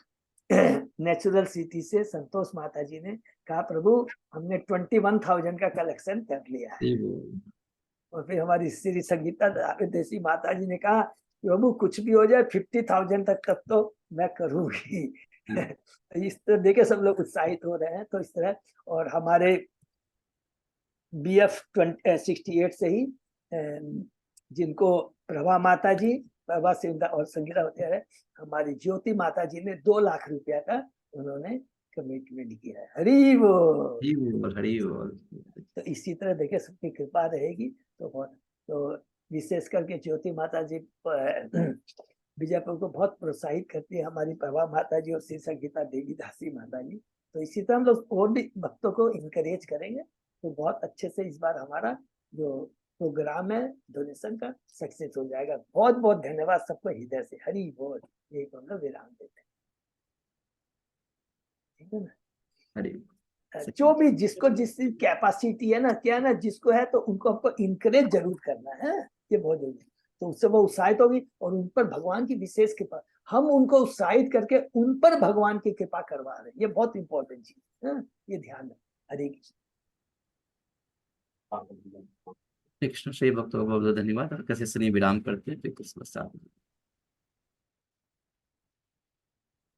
नेचुरल सिटी से संतोष माता जी ने, कहा प्रभु हमने 21,000 का कलेक्शन कर लिया है। और फिर हमारी श्री संगीता देसी माता जी ने कहा प्रभु कुछ भी हो जाए 50,000 तक तो मैं करूंगी। इस तरह देखे सब लोग उत्साहित हो रहे हैं। तो इस तरह, और हमारे BF 68 से ही जिनको प्रभा माता जी, प्रभा सिंह और संगीता होते हैं, हमारी ज्योति माता जी ने 2 लाख रुपया का उन्होंने कमिटमेंट किया है। हरि बोल। हरि बोल। तो इसी तरह देखिए सबकी कृपा रहेगी तो बहुत। तो विशेष करके ज्योति माता जी विजयपुर को बहुत प्रोत्साहित करती है, हमारी प्रभा माता जी और श्री संगीता देवी दासी माता जी। तो इसी तरह हम लोग और भी भक्तों को इनकरेज करेंगे तो बहुत अच्छे से इस बार हमारा जो प्रोग्राम है डोनेशन का सक्सेस हो जाएगा। बहुत बहुत धन्यवाद सबको हृदय से। हरि बोल। यही तो हम लोग विराम देते हैं। ठीक है ना। हरि जो भी जिसको जिस कैपेसिटी है ना, क्या है ना, जिसको है तो उनको हमको इनकरेज जरूर करना है। ये बहुत जरूरी है। तो उससे वो उत्साहित होगी और उन पर भगवान की विशेष कृपा, हम उनको उत्साहित करके उन पर भगवान की कृपा करवा रहे हैं। ये बहुत इंपॉर्टेंट चीज है, ये ध्यान रखें। हरे कृष्ण। कृष्ण। सही भक्तों को बहुत बहुत धन्यवाद। और कैसे विराम करते हैं।